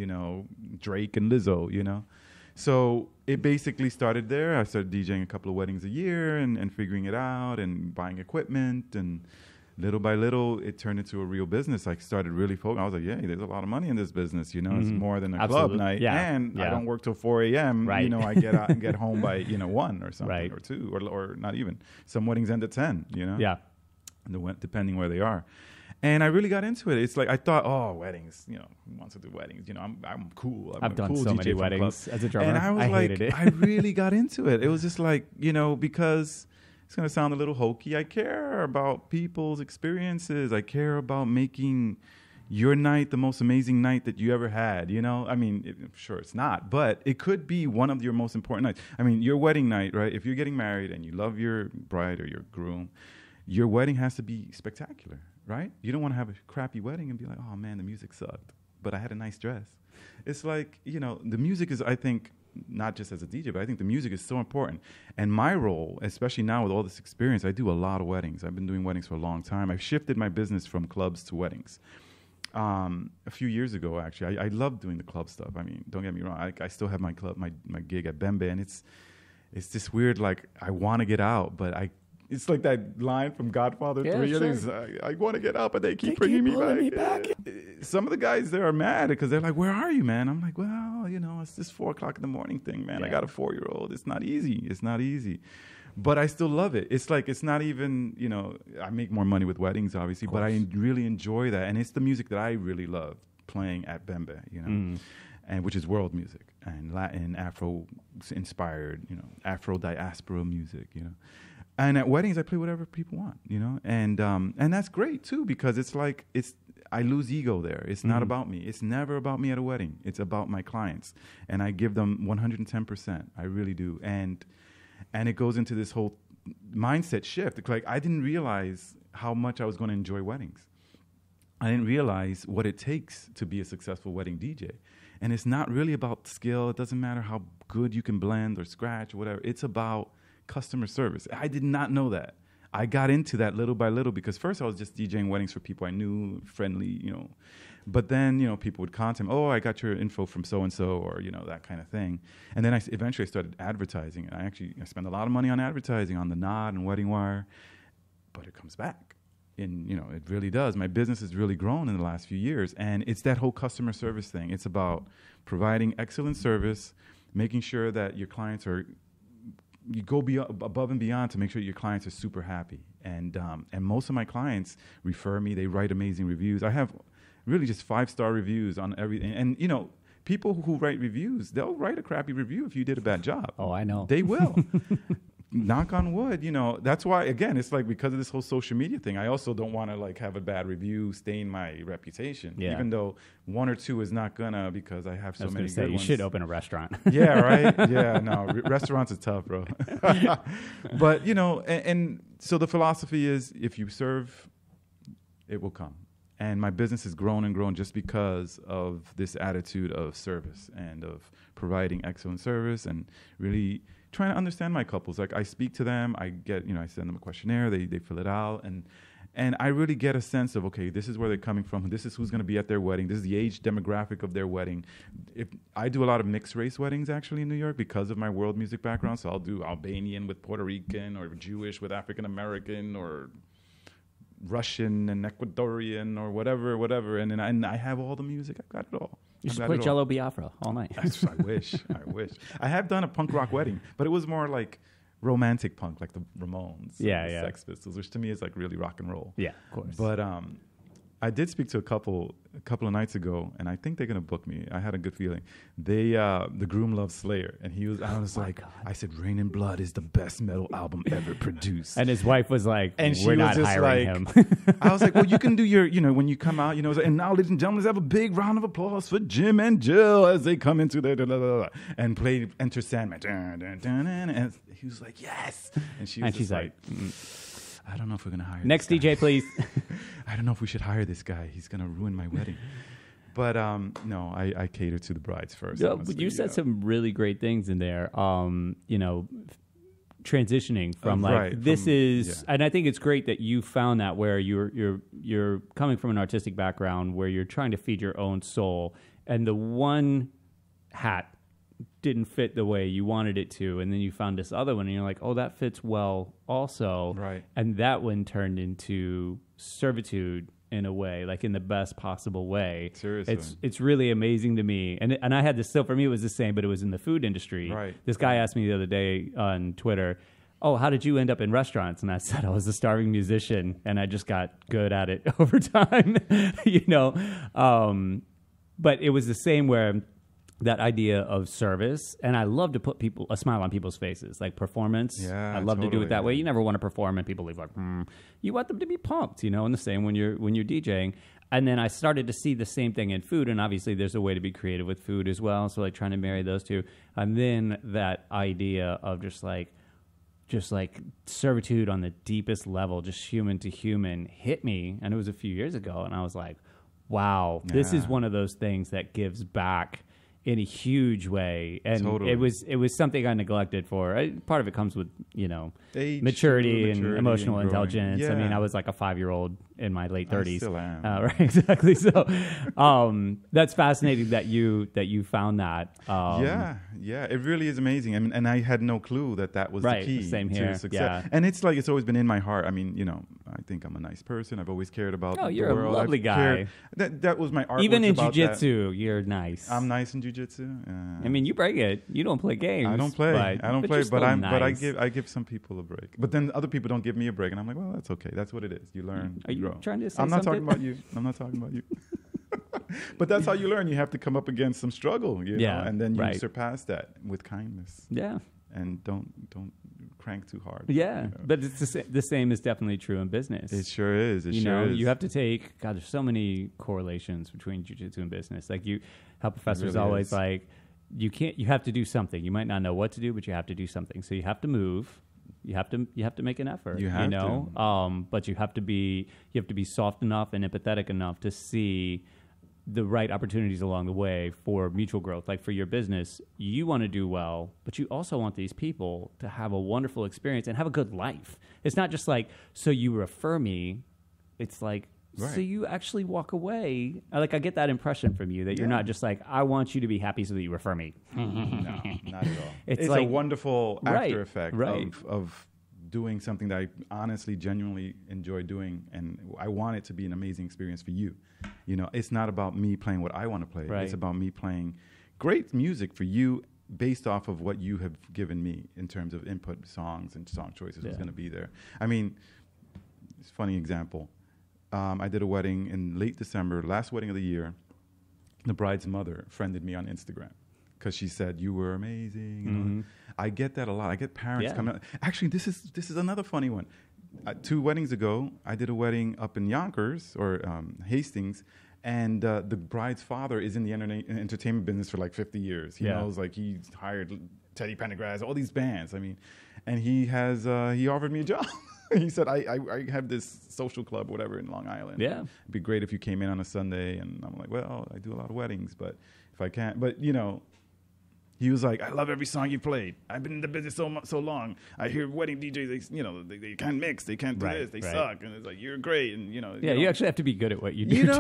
Drake and Lizzo, So it basically started there. I started DJing a couple of weddings a year and figuring it out and buying equipment, and little by little, it turned into a real business. I started really focusing. I was like, yeah, there's a lot of money in this business. It's more than a club night. Yeah. And I don't work till 4 a.m. Right. I get out and get home by, 1 or something or 2 or not even. Some weddings end at 10, Yeah. Depending where they are. And I really got into it. It's like I thought, weddings, who wants to do weddings? I'm cool. I've done cool so DJ many weddings as a drummer. And I was hated it. I really got into it. It was just like, because it's going to sound a little hokey. I care about people's experiences. I care about making your night the most amazing night that you ever had. I mean, sure it's not, but it could be one of your most important nights. I mean, your wedding night, right? If you're getting married and you love your bride or your groom, your wedding has to be spectacular, right? You don't want to have a crappy wedding and be like, oh man, the music sucked, but I had a nice dress. It's like, the music is, I think, not just as a DJ, but I think the music is so important. And my role, especially now with all this experience, I do a lot of weddings. I've been doing weddings for a long time. I've shifted my business from clubs to weddings. A few years ago, actually, I love doing the club stuff. I mean, don't get me wrong. I still have my club, my gig at Bembe, and it's this weird, like, I want to get out, but it's like that line from Godfather 3. Sure. I want to get out, but they keep bringing me back. Some of the guys there are mad because they're like, where are you, man? I'm like, well, it's this 4 o'clock in the morning thing, man. Yeah. I got a 4-year-old. It's not easy. But I still love it. It's like, it's not even, I make more money with weddings, obviously, but I really enjoy that. And it's the music that I really love playing at Bembe, and which is world music and Latin, Afro-inspired, Afro diaspora music, And at weddings, I play whatever people want, and that's great too, because it's like I lose ego there. It's not about me. It's never about me at a wedding. It's about my clients, and I give them 110%. I really do, and it goes into this whole mindset shift. It's like I didn't realize how much I was going to enjoy weddings. I didn't realize what it takes to be a successful wedding DJ, and it's not really about skill. It doesn't matter how good you can blend or scratch or whatever. It's about customer service. I did not know that. I got into that little by little because first I was just DJing weddings for people I knew, friendly, But then, people would contact me, I got your info from so-and-so or, that kind of thing. And then eventually I started advertising. And I spend a lot of money on advertising on the Nod and Wedding Wire. But it comes back. And, it really does. My business has really grown in the last few years. And it's that whole customer service thing. It's about providing excellent service, making sure that your clients you go above and beyond to make sure your clients are super happy. And most of my clients refer me. They write amazing reviews. I have really just 5-star reviews on everything. And, people who write reviews, they'll write a crappy review if you did a bad job. Oh, I know. They will. Knock on wood, that's why, again, it's like because of this whole social media thing, I also don't want to have a bad review stain my reputation, even though 1 or 2 is not gonna, because I have so many good ones. You should open a restaurant. Yeah, right? Yeah, no, restaurants are tough, bro. But, and so the philosophy is if you serve, it will come. And my business has grown and grown just because of this attitude of service and of providing excellent service and really trying to understand my couples. Like I speak to them, I get, I send them a questionnaire, they fill it out, And I really get a sense of, okay, this is where they're coming from. This is who's going to be at their wedding. This is the age demographic of their wedding. If I do a lot of mixed race weddings actually in New York because of my world music background. So I'll do Albanian with Puerto Rican, or Jewish with African American, or Russian and Ecuadorian, or whatever. And I have all the music. I've got it all. You should play Jello Biafra all night. I wish. I have done a punk rock wedding, but it was more like romantic punk, like the Ramones, the Sex Pistols, which to me is like really rock and roll. Yeah, of course. But I did speak to a couple of nights ago, and I think they're gonna book me. I had a good feeling. They the groom loves Slayer, and I was like, I said, Rain and Blood is the best metal album ever produced. And his wife was like, and she we're was not just hiring like, him. I was like, well, you can do your, when you come out, and now, ladies and gentlemen, let's have a big round of applause for Jim and Jill as they come into their and play Enter Sandman. And he was like, yes. And she's like, I don't know if we're going to hire next this guy. DJ, please. I don't know if we should hire this guy. He's going to ruin my wedding. But no, I cater to the brides first. No, but you said some really great things in there. Transitioning from and I think it's great that you found that where you're coming from an artistic background where you're trying to feed your own soul, and the one hat didn't fit the way you wanted it to, and then you found this other one and you're like, oh, that fits well also, right? And that one turned into servitude in a way, like in the best possible way. Seriously, it's really amazing to me. And I had this, so for me it was the same, but it was in the food industry. Right. This guy asked me the other day on Twitter, oh, how did you end up in restaurants? And I said I was a starving musician and I just got good at it over time. But it was the same where that idea of service, and I love to put a smile on people's faces, like performance. Yeah, I love to do it that way. You never want to perform and people leave like, you want them to be pumped, and the same when you're DJing. And then I started to see the same thing in food, and obviously there's a way to be creative with food as well. So like trying to marry those two, and then that idea of just like servitude on the deepest level, just human to human, hit me, and it was a few years ago, and I was like, wow, this is one of those things that gives back in a huge way, and totally. it was something I neglected for. Part of it comes with age, maturity and emotional and intelligence. Yeah. I mean, I was like a 5-year-old in my late 30s. I still am. Right, exactly. So that's fascinating that you found that. Yeah, it really is amazing. And I had no clue that was the key same here. to success. Yeah. And it's like it's always been in my heart. I mean, I think I'm a nice person. I've always cared about the you're world. a lovely guy. That was my art. Even in jiu-jitsu, you're nice. I'm nice in jiu-jitsu. I mean, you break it. You don't play games. I don't play. But I give some people a break. But then other people don't give me a break, and I'm like, well, that's okay. That's what it is. You learn. Are you grow. trying to say I'm not something? talking about you. I'm not talking about you. But that's how you learn. You have to come up against some struggle, know, and then you surpass that with kindness. Yeah. And don't crank too hard. Yeah, but it's the same is definitely true in business. It sure is. You have to take, God, there's so many correlations between jiu-jitsu and business. Like how professors really always like, you have to do something. You might not know what to do, but you have to do something. So you have to move. You have to make an effort. But you have to be soft enough and empathetic enough to see the right opportunities along the way for mutual growth. Like for your business, you want to do well, but you also want these people to have a wonderful experience and have a good life. It's not just like, so you refer me. It's like, so you actually walk away. Like I get that impression from you that you're not just like, I want you to be happy so that you refer me. No, not at all. It's like, a wonderful after effect of doing something that I honestly, genuinely enjoy doing, and I want it to be an amazing experience for you. It's not about me playing what I want to play. Right. It's about me playing great music for you based off of what you have given me in terms of input, songs and song choices. Who's going to be there? I mean, it's a funny example. I did a wedding in late December, last wedding of the year. The bride's mother friended me on Instagram because she said, you were amazing. Mm-hmm. I get that a lot. I get parents coming up. Actually, this is another funny one. 2 weddings ago, I did a wedding up in Yonkers or Hastings, and the bride's father is in the entertainment business for like 50 years. He knows, like, he's hired Teddy Pendergrass, all these bands. I mean, and he offered me a job. He said, I have this social club, whatever, in Long Island. Yeah. It'd be great if you came in on a Sunday. And I'm like, well, I do a lot of weddings, but if I can't. But, He was like, I love every song you played. I've been in the business so long. I hear wedding DJs, they can't mix, they can't do this, they suck. And it's like, you're great. And, you actually have to be good at what you do.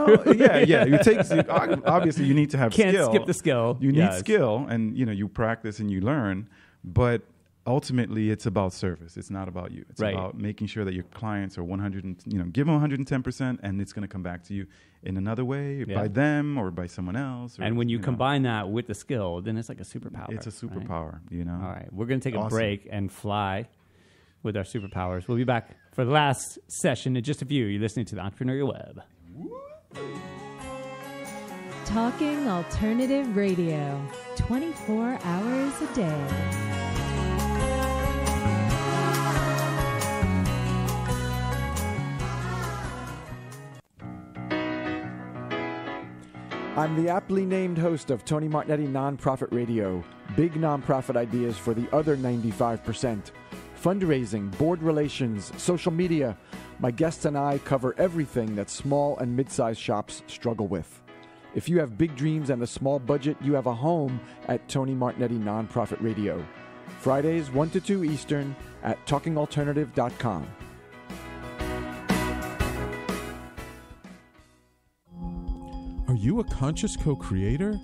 Obviously, you need to have skill. Can't skip the skill. You need skill, and, you practice and you learn. But ultimately, it's about service. It's not about you. It's about making sure that your clients are 100, give them 110%, and it's going to come back to you in another way, by them or by someone else. And when you combine that with the skill, then it's like a superpower. It's a superpower, All right, we're going to take a break and fly with our superpowers. We'll be back for the last session in just a few. You're listening to the Entrepreneurial Web. Talking Alternative Radio, 24 hours a day. I'm the aptly named host of Tony Martignetti Nonprofit Radio. Big nonprofit ideas for the other 95%. Fundraising, board relations, social media. My guests and I cover everything that small and mid-sized shops struggle with. If you have big dreams and a small budget, you have a home at Tony Martignetti Nonprofit Radio. Fridays 1 to 2 Eastern at talkingalternative.com. Are you a conscious co-creator?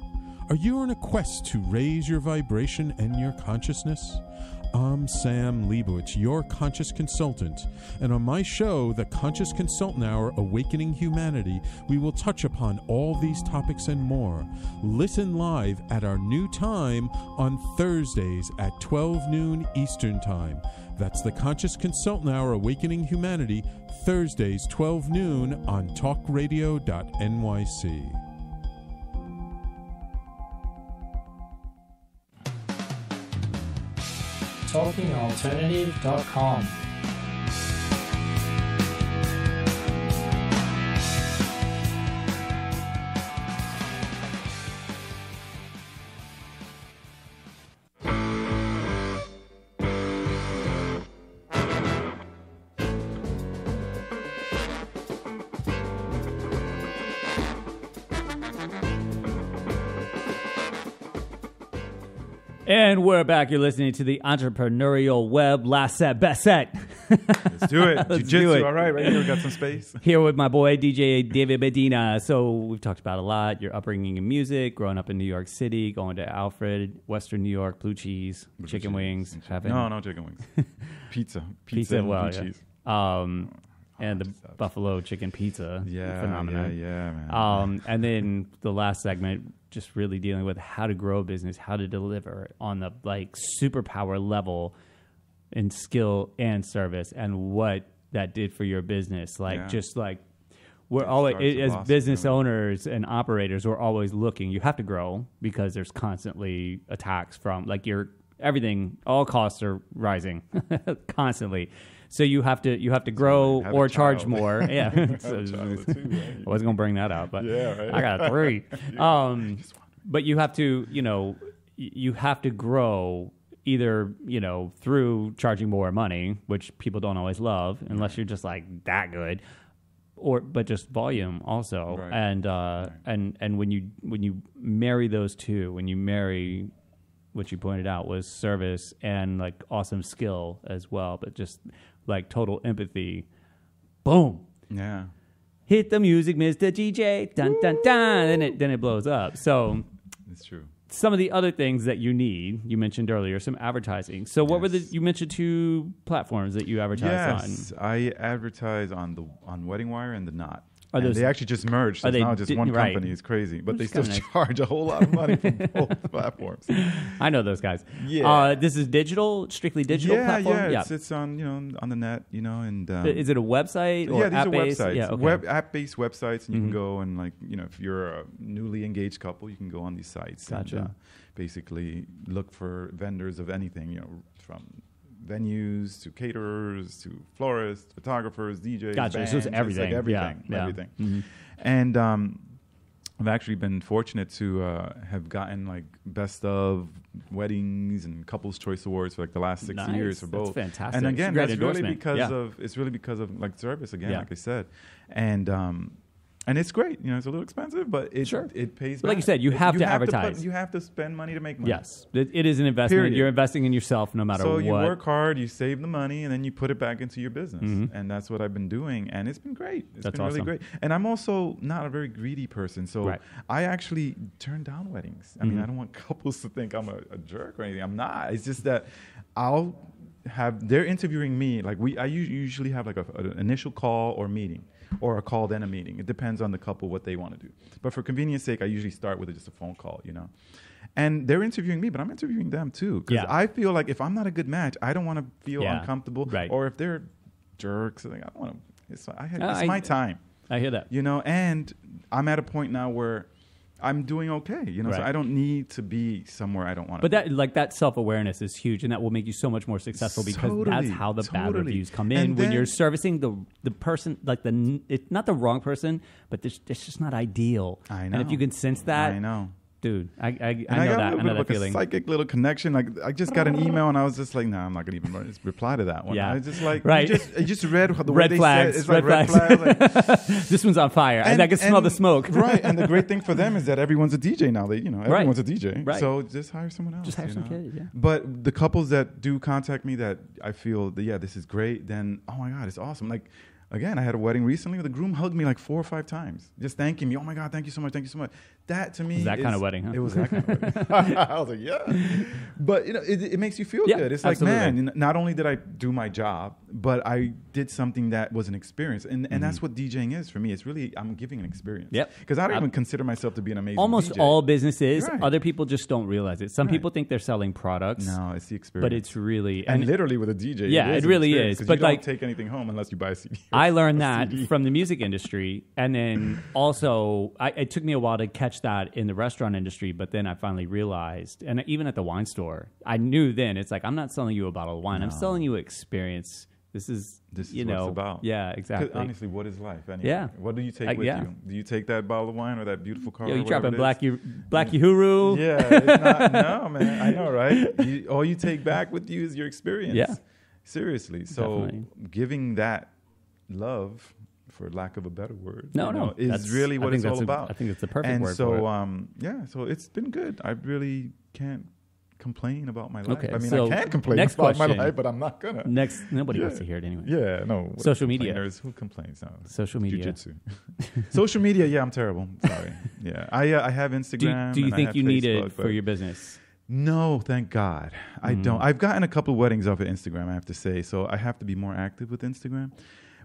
Are you on a quest to raise your vibration and your consciousness? I'm Sam Leibowitz, your conscious consultant, and on my show, The Conscious Consultant Hour, Awakening Humanity, we will touch upon all these topics and more. Listen live at our new time on Thursdays at 12 noon Eastern Time. That's The Conscious Consultant Hour, Awakening Humanity, Thursdays, 12 noon on talkradio.nyc. TalkingAlternative.com. And we're back. You're listening to the Entrepreneurial Web. Last set, best set. Let's do it. Let's Jiu-jitsu. do it. All right here. We got some space. Here with my boy, DJ David Medina. So we've talked about a lot. Your upbringing in music, growing up in New York City, going to Alfred, Western New York, blue cheese, chicken wings. No chicken wings. Pizza and well, blue cheese. And the buffalo chicken pizza phenomenon. Yeah, man. And then the last segment, just really dealing with how to grow a business, how to deliver on the superpower level in skill and service, and what that did for your business. We're always, as business owners and operators, we're always looking. You have to grow because there's constantly attacks from everything. All costs are rising constantly. So you have to grow or charge more. Yeah, I wasn't gonna bring that up, but I got 3. But you have to, you have to grow either, through charging more money, which people don't always love, unless you're just that good, but just volume also. Right. And when you marry those two, when you marry what you pointed out was service and awesome skill as well, but just total empathy. Boom. Yeah. Hit the music, Mr. DJ. Dun dun dun. Then it blows up. So it's true. Some of the other things that you need, you mentioned earlier, some advertising. So what were you mentioned 2 platforms that you advertised on? Yes, I advertise on Wedding Wire and The Knot. And they actually just merged. So it's now just one company. It's crazy. But they still charge a whole lot of money for both platforms. I know those guys. Yeah. This is digital, strictly digital platform? Yeah. It's on, on the net, and... is it a website or app-based? These are websites. Yeah, okay. App-based websites. And you can go and, if you're a newly engaged couple, you can go on these sites. Gotcha. And basically look for vendors of anything, from venues to caterers to florists, photographers, DJs, gotcha. bands, So it's everything. Everything. Mm-hmm. And I've actually been fortunate to have gotten best of weddings and couples choice awards for the last 6 years for both. That's fantastic. And again, that's really because of service again, like I said. And And it's great. You know, it's a little expensive, but it pays But like back. you said, you have to advertise. You have to spend money to make money. Yes. It is an investment. Period. You're investing in yourself no matter what. So you work hard, you save the money, and then you put it back into your business. And that's what I've been doing. And it's been great. It's been really great. And I'm also not a very greedy person. So I actually turn down weddings. I mean, I don't want couples to think I'm a jerk or anything. I'm not. It's just that they're interviewing me. Like I usually have like an initial call or meeting. Or a call, then a meeting. It depends on the couple, what they want to do. But for convenience sake, I usually start with just a phone call, you know. And they're interviewing me, but I'm interviewing them too. Because I feel like if I'm not a good match, I don't want to feel uncomfortable. Right. Or if they're jerks, like, I don't want to. It's my time. I hear that. You know, and I'm at a point now where I'm doing okay, you know, so I don't need to be somewhere I don't want to be. But that self-awareness is huge, and that will make you so much more successful because that's how the bad reviews come in. When you're servicing the person, like it's not the wrong person, but it's just not ideal. I know. And if you can sense that, I know. Dude, I know that. I know that feeling. A psychic little connection. Like I just got an email and I was just like, nah, I'm not gonna even reply to that one. Yeah. I was just like, right. I just read the red way they flags, said. It's like red flags. Like, this one's on fire. And I can smell the smoke. Right. And the great thing for them is that everyone's a DJ now. Everyone's a DJ. Right. So just hire someone else. Just hire some kid. Yeah. But the couples that do contact me that I feel that this is great, then oh my God, it's awesome. Like. Again, I had a wedding recently where the groom hugged me like 4 or 5 times, just thanking me. Oh my God, thank you so much, thank you so much. That to me, that kind of wedding, huh? It was that kind of wedding. I was like, yeah. But you know, it makes you feel good. It's like, man, not only did I do my job, but I did something that was an experience, and that's what DJing is for me. It's really I'm giving an experience. Yep. Because I don't even consider myself to be an amazing. Almost DJ. all businesses, other people just don't realize it. Some people think they're selling products. No, it's the experience. But it's really and literally with a DJ. Yeah, it really is. But you don't take anything home unless you buy a CD. I learned that from the music industry, and then also it took me a while to catch that in the restaurant industry, but then I finally realized, and even at the wine store, I knew then it's like, I'm not selling you a bottle of wine, I'm selling you experience. This is what it's about. Yeah, exactly. Honestly, what is life anyway? Yeah. What do you take with you? Do you take that bottle of wine or that beautiful car? You dropping Black Uhuru? Yeah, it's not, no, man. I know, right? All you take back with you is your experience. Yeah. Seriously. So giving that love, for lack of a better word, is really what it's all about. I think it's the perfect word for it. So it's been good. I really can't complain about my life. Okay, I mean, I can complain about my life, but I'm not gonna. Nobody wants to hear it anyway. Yeah, no. Social media. Who complains now? Social media. Jiu-jitsu. Social media, I'm terrible. Sorry. Yeah, I have Instagram. Do you think you need it for your business? No, thank God. I don't. I've gotten a couple of weddings off of Instagram, I have to say, so I have to be more active with Instagram.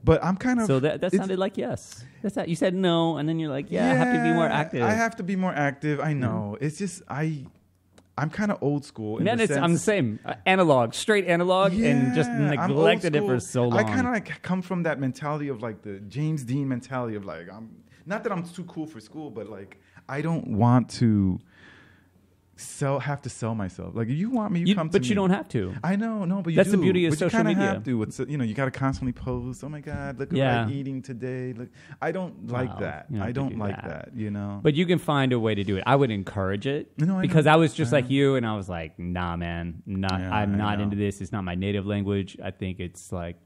But I'm kind of... So that sounded like yes. That's that. You said no, and then you're like, I have to be more active. I have to be more active. I know. It's just, I'm kind of old school. I'm the same. Analog, straight analog, and just neglected it for so long. I kind of like come from that mentality of like the James Dean mentality of like, not that I'm too cool for school, but like, I don't want to... have to sell myself. Like, if you want me, you come to me. But you don't have to. I know, no, but you That's do. the beauty of social media. You have to. It's, you got to constantly post. Oh my God, look at what I'm eating today. Look, I don't like that. I don't like that. You know. But you can find a way to do it. I would encourage it because I was just like you, and I was like, nah, man, I'm not into this. It's not my native language. I think it's like.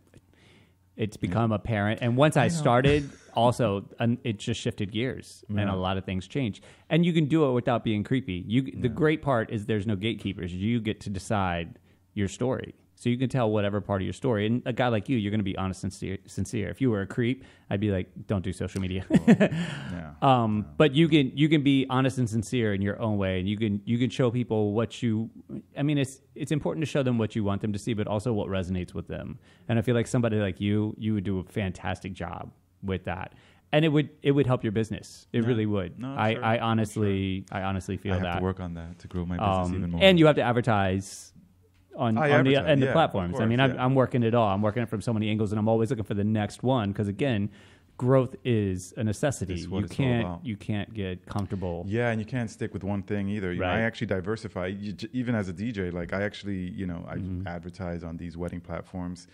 It's become apparent. And once I started, also, it just shifted gears. And a lot of things changed. And you can do it without being creepy. The great part is there's no gatekeepers. You get to decide your story. So you can tell whatever part of your story. And a guy like you, you're going to be honest and sincere. If you were a creep, I'd be like, don't do social media. But you can be honest and sincere in your own way. And you can show people what you... I mean, it's important to show them what you want them to see, but also what resonates with them. And I feel like somebody like you would do a fantastic job with that. And it would help your business. It really would. No, I honestly feel that. I have to work on that to grow my business even more. And you have to advertise on the platforms. I mean, I'm working it all. I'm working it from so many angles, and I'm always looking for the next one because, again, growth is a necessity. You can't get comfortable. Yeah, and you can't stick with one thing either. You know, I actually diversify. Even as a DJ, like I actually, I advertise on these wedding platforms.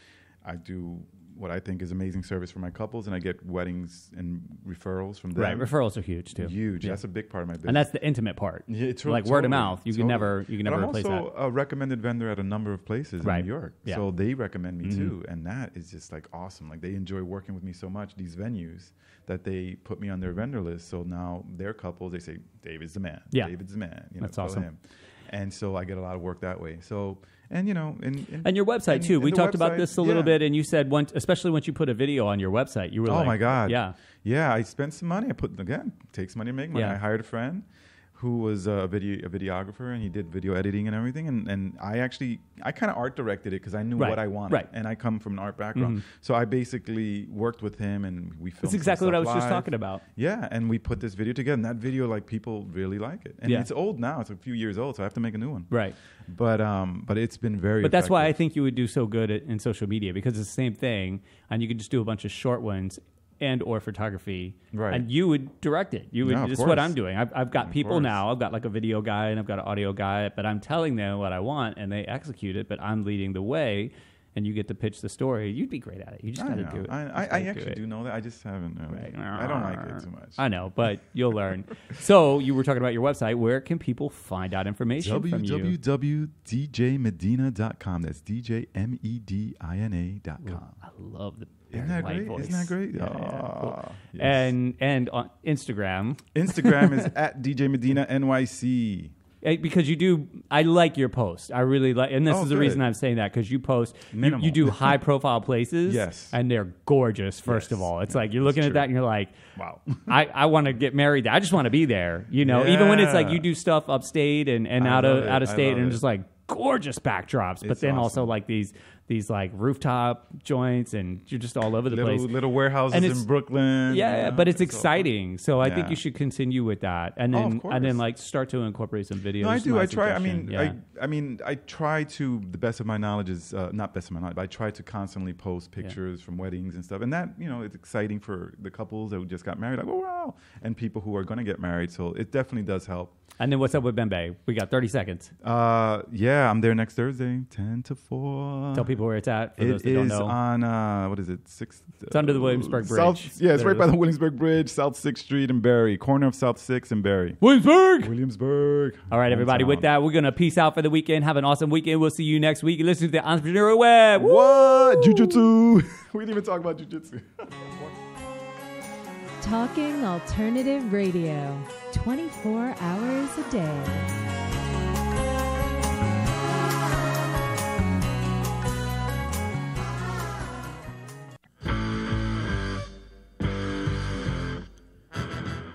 I do what I think is amazing service for my couples, and I get weddings and referrals from them. Right, referrals are huge too. Huge. Yeah. That's a big part of my business. And that's the intimate part. Yeah, it's like word of mouth. You can never replace that. I'm also a recommended vendor at a number of places in New York. Yeah. So they recommend me too. And that is just like awesome. Like they enjoy working with me so much, these venues, that they put me on their vendor list. So now their couples, they say, David's the man. Yeah. David's the man. That's follow awesome. him. And so I get a lot of work that way. So, and you know, and your website too. We talked about this a little bit, and you said especially once you put a video on your website, you were like, "Oh my God, yeah." I spent some money. Takes money to make money. Yeah. I hired a friend who was a videographer, and he did video editing and everything. And I kind of art directed it because I knew what I wanted. Right. And I come from an art background. So I basically worked with him, and we filmed That's exactly what I was live. just talking about. Yeah, and we put this video together, and that video, like, people really like it. And it's old now. It's a few years old, so I have to make a new one. Right. But it's been very But that's why I effective. think you would do so good in social media, because it's the same thing, and you could just do a bunch of short ones and or photography, right? And you would direct it. You would. No, This is what I'm doing. I've got people now. I've got like a video guy and I've got an audio guy, but I'm telling them what I want and they execute it. But I'm leading the way, and you get to pitch the story. You'd be great at it. You just got to do it. I actually do know that. I just haven't. Right. I don't like it too much. I know, but you'll learn. So you were talking about your website. Where can people find out information from you? www.djmedina.com. That's DJMEDINA.com. I love the Isn't that great? voice. Isn't that great? Yeah, cool. Yes. And on Instagram. Instagram is at DJ Medina NYC. Because you do, I like your post. I really like, and this is the reason I'm saying that, because you post, you do high profile places, yes, and they're gorgeous. First of all, it's like you're looking at that and you're like, wow, I want to get married there. I just want to be there, even when it's like you do stuff upstate and out of state, and just like gorgeous backdrops, but then also like these like rooftop joints, and you're just all over the place. Little warehouses in Brooklyn. Yeah, but it's exciting. So I think Yeah. you should continue with that, and then like start to incorporate some videos. No, I do. I try. suggestion. I mean, I try to, the best of my knowledge is not best of my knowledge, but I try to constantly post pictures from weddings and stuff, and that it's exciting for the couples that just got married. Like, oh wow, and people who are going to get married. So it definitely does help. And then what's up with Bembe? We got 30 seconds. Yeah, I'm there next Thursday, 10 to 4. Tell people where it's at. For those that It don't is know. on what is it? 6th. It's under the Williamsburg Bridge. It's right by the Williamsburg Bridge, South 6th Street in Barry, corner of South 6th and Barry. Williamsburg. All right, everybody. Hometown. With that, we're gonna peace out for the weekend. Have an awesome weekend. We'll see you next week. Listen to the Entrepreneurial Web. What? Jiu-Jitsu. We didn't even talk about jiu-jitsu. Talking Alternative Radio, 24 hours a day.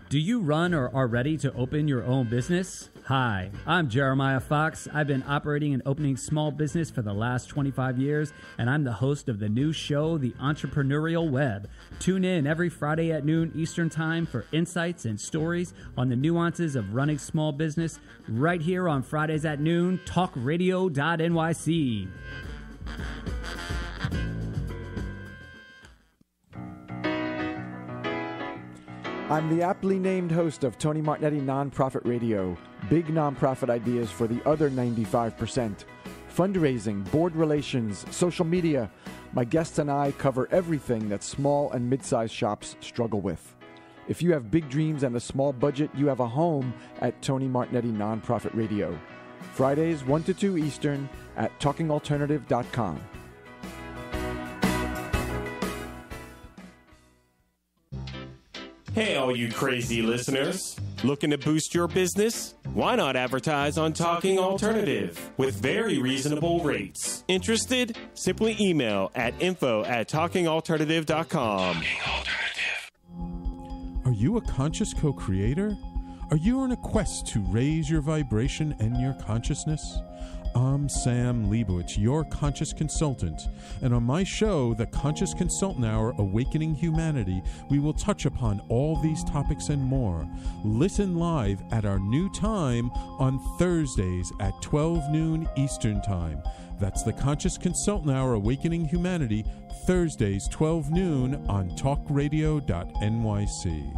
Do you run or are ready to open your own business? Hi, I'm Jeremiah Fox. I've been operating and opening small business for the last 25 years, and I'm the host of the new show, The Entrepreneurial Web. Tune in every Friday at noon Eastern Time for insights and stories on the nuances of running small business right here on Fridays at noon, talkradio.nyc. I'm the aptly named host of Tony Martignetti Nonprofit Radio. Big nonprofit ideas for the other 95%. Fundraising, board relations, social media. My guests and I cover everything that small and mid-sized shops struggle with. If you have big dreams and a small budget, you have a home at Tony Martignetti Nonprofit Radio. Fridays 1 to 2 Eastern at talkingalternative.com. Hey, all you crazy listeners. Looking to boost your business? Why not advertise on Talking Alternative with very reasonable rates? Interested? Simply email at info@talkingalternative.com. Are you a conscious co-creator? Are you on a quest to raise your vibration and your consciousness? I'm Sam Leibowitz, your conscious consultant, and on my show, The Conscious Consultant Hour, Awakening Humanity, we will touch upon all these topics and more. Listen live at our new time on Thursdays at 12 noon Eastern Time. That's The Conscious Consultant Hour, Awakening Humanity, Thursdays 12 noon on talkradio.nyc.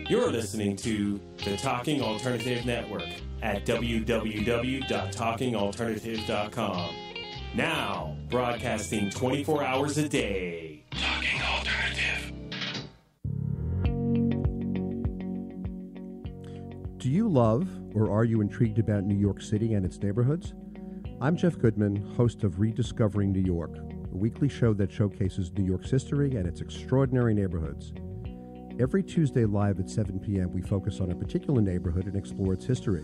You're listening to the Talking Alternative Network at www.talkingalternative.com. Now, broadcasting 24 hours a day. Talking Alternative. Do you love or are you intrigued about New York City and its neighborhoods? I'm Jeff Goodman, host of Rediscovering New York, a weekly show that showcases New York's history and its extraordinary neighborhoods. Every Tuesday live at 7 p.m., we focus on a particular neighborhood and explore its history,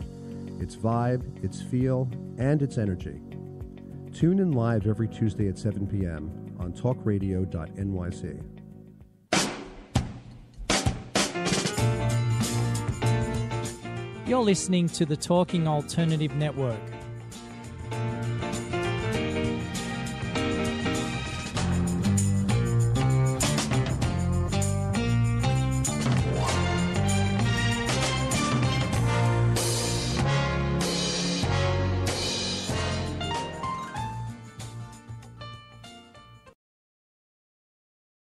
its vibe, its feel, and its energy. Tune in live every Tuesday at 7 p.m. on talkradio.nyc. You're listening to the Talking Alternative Network.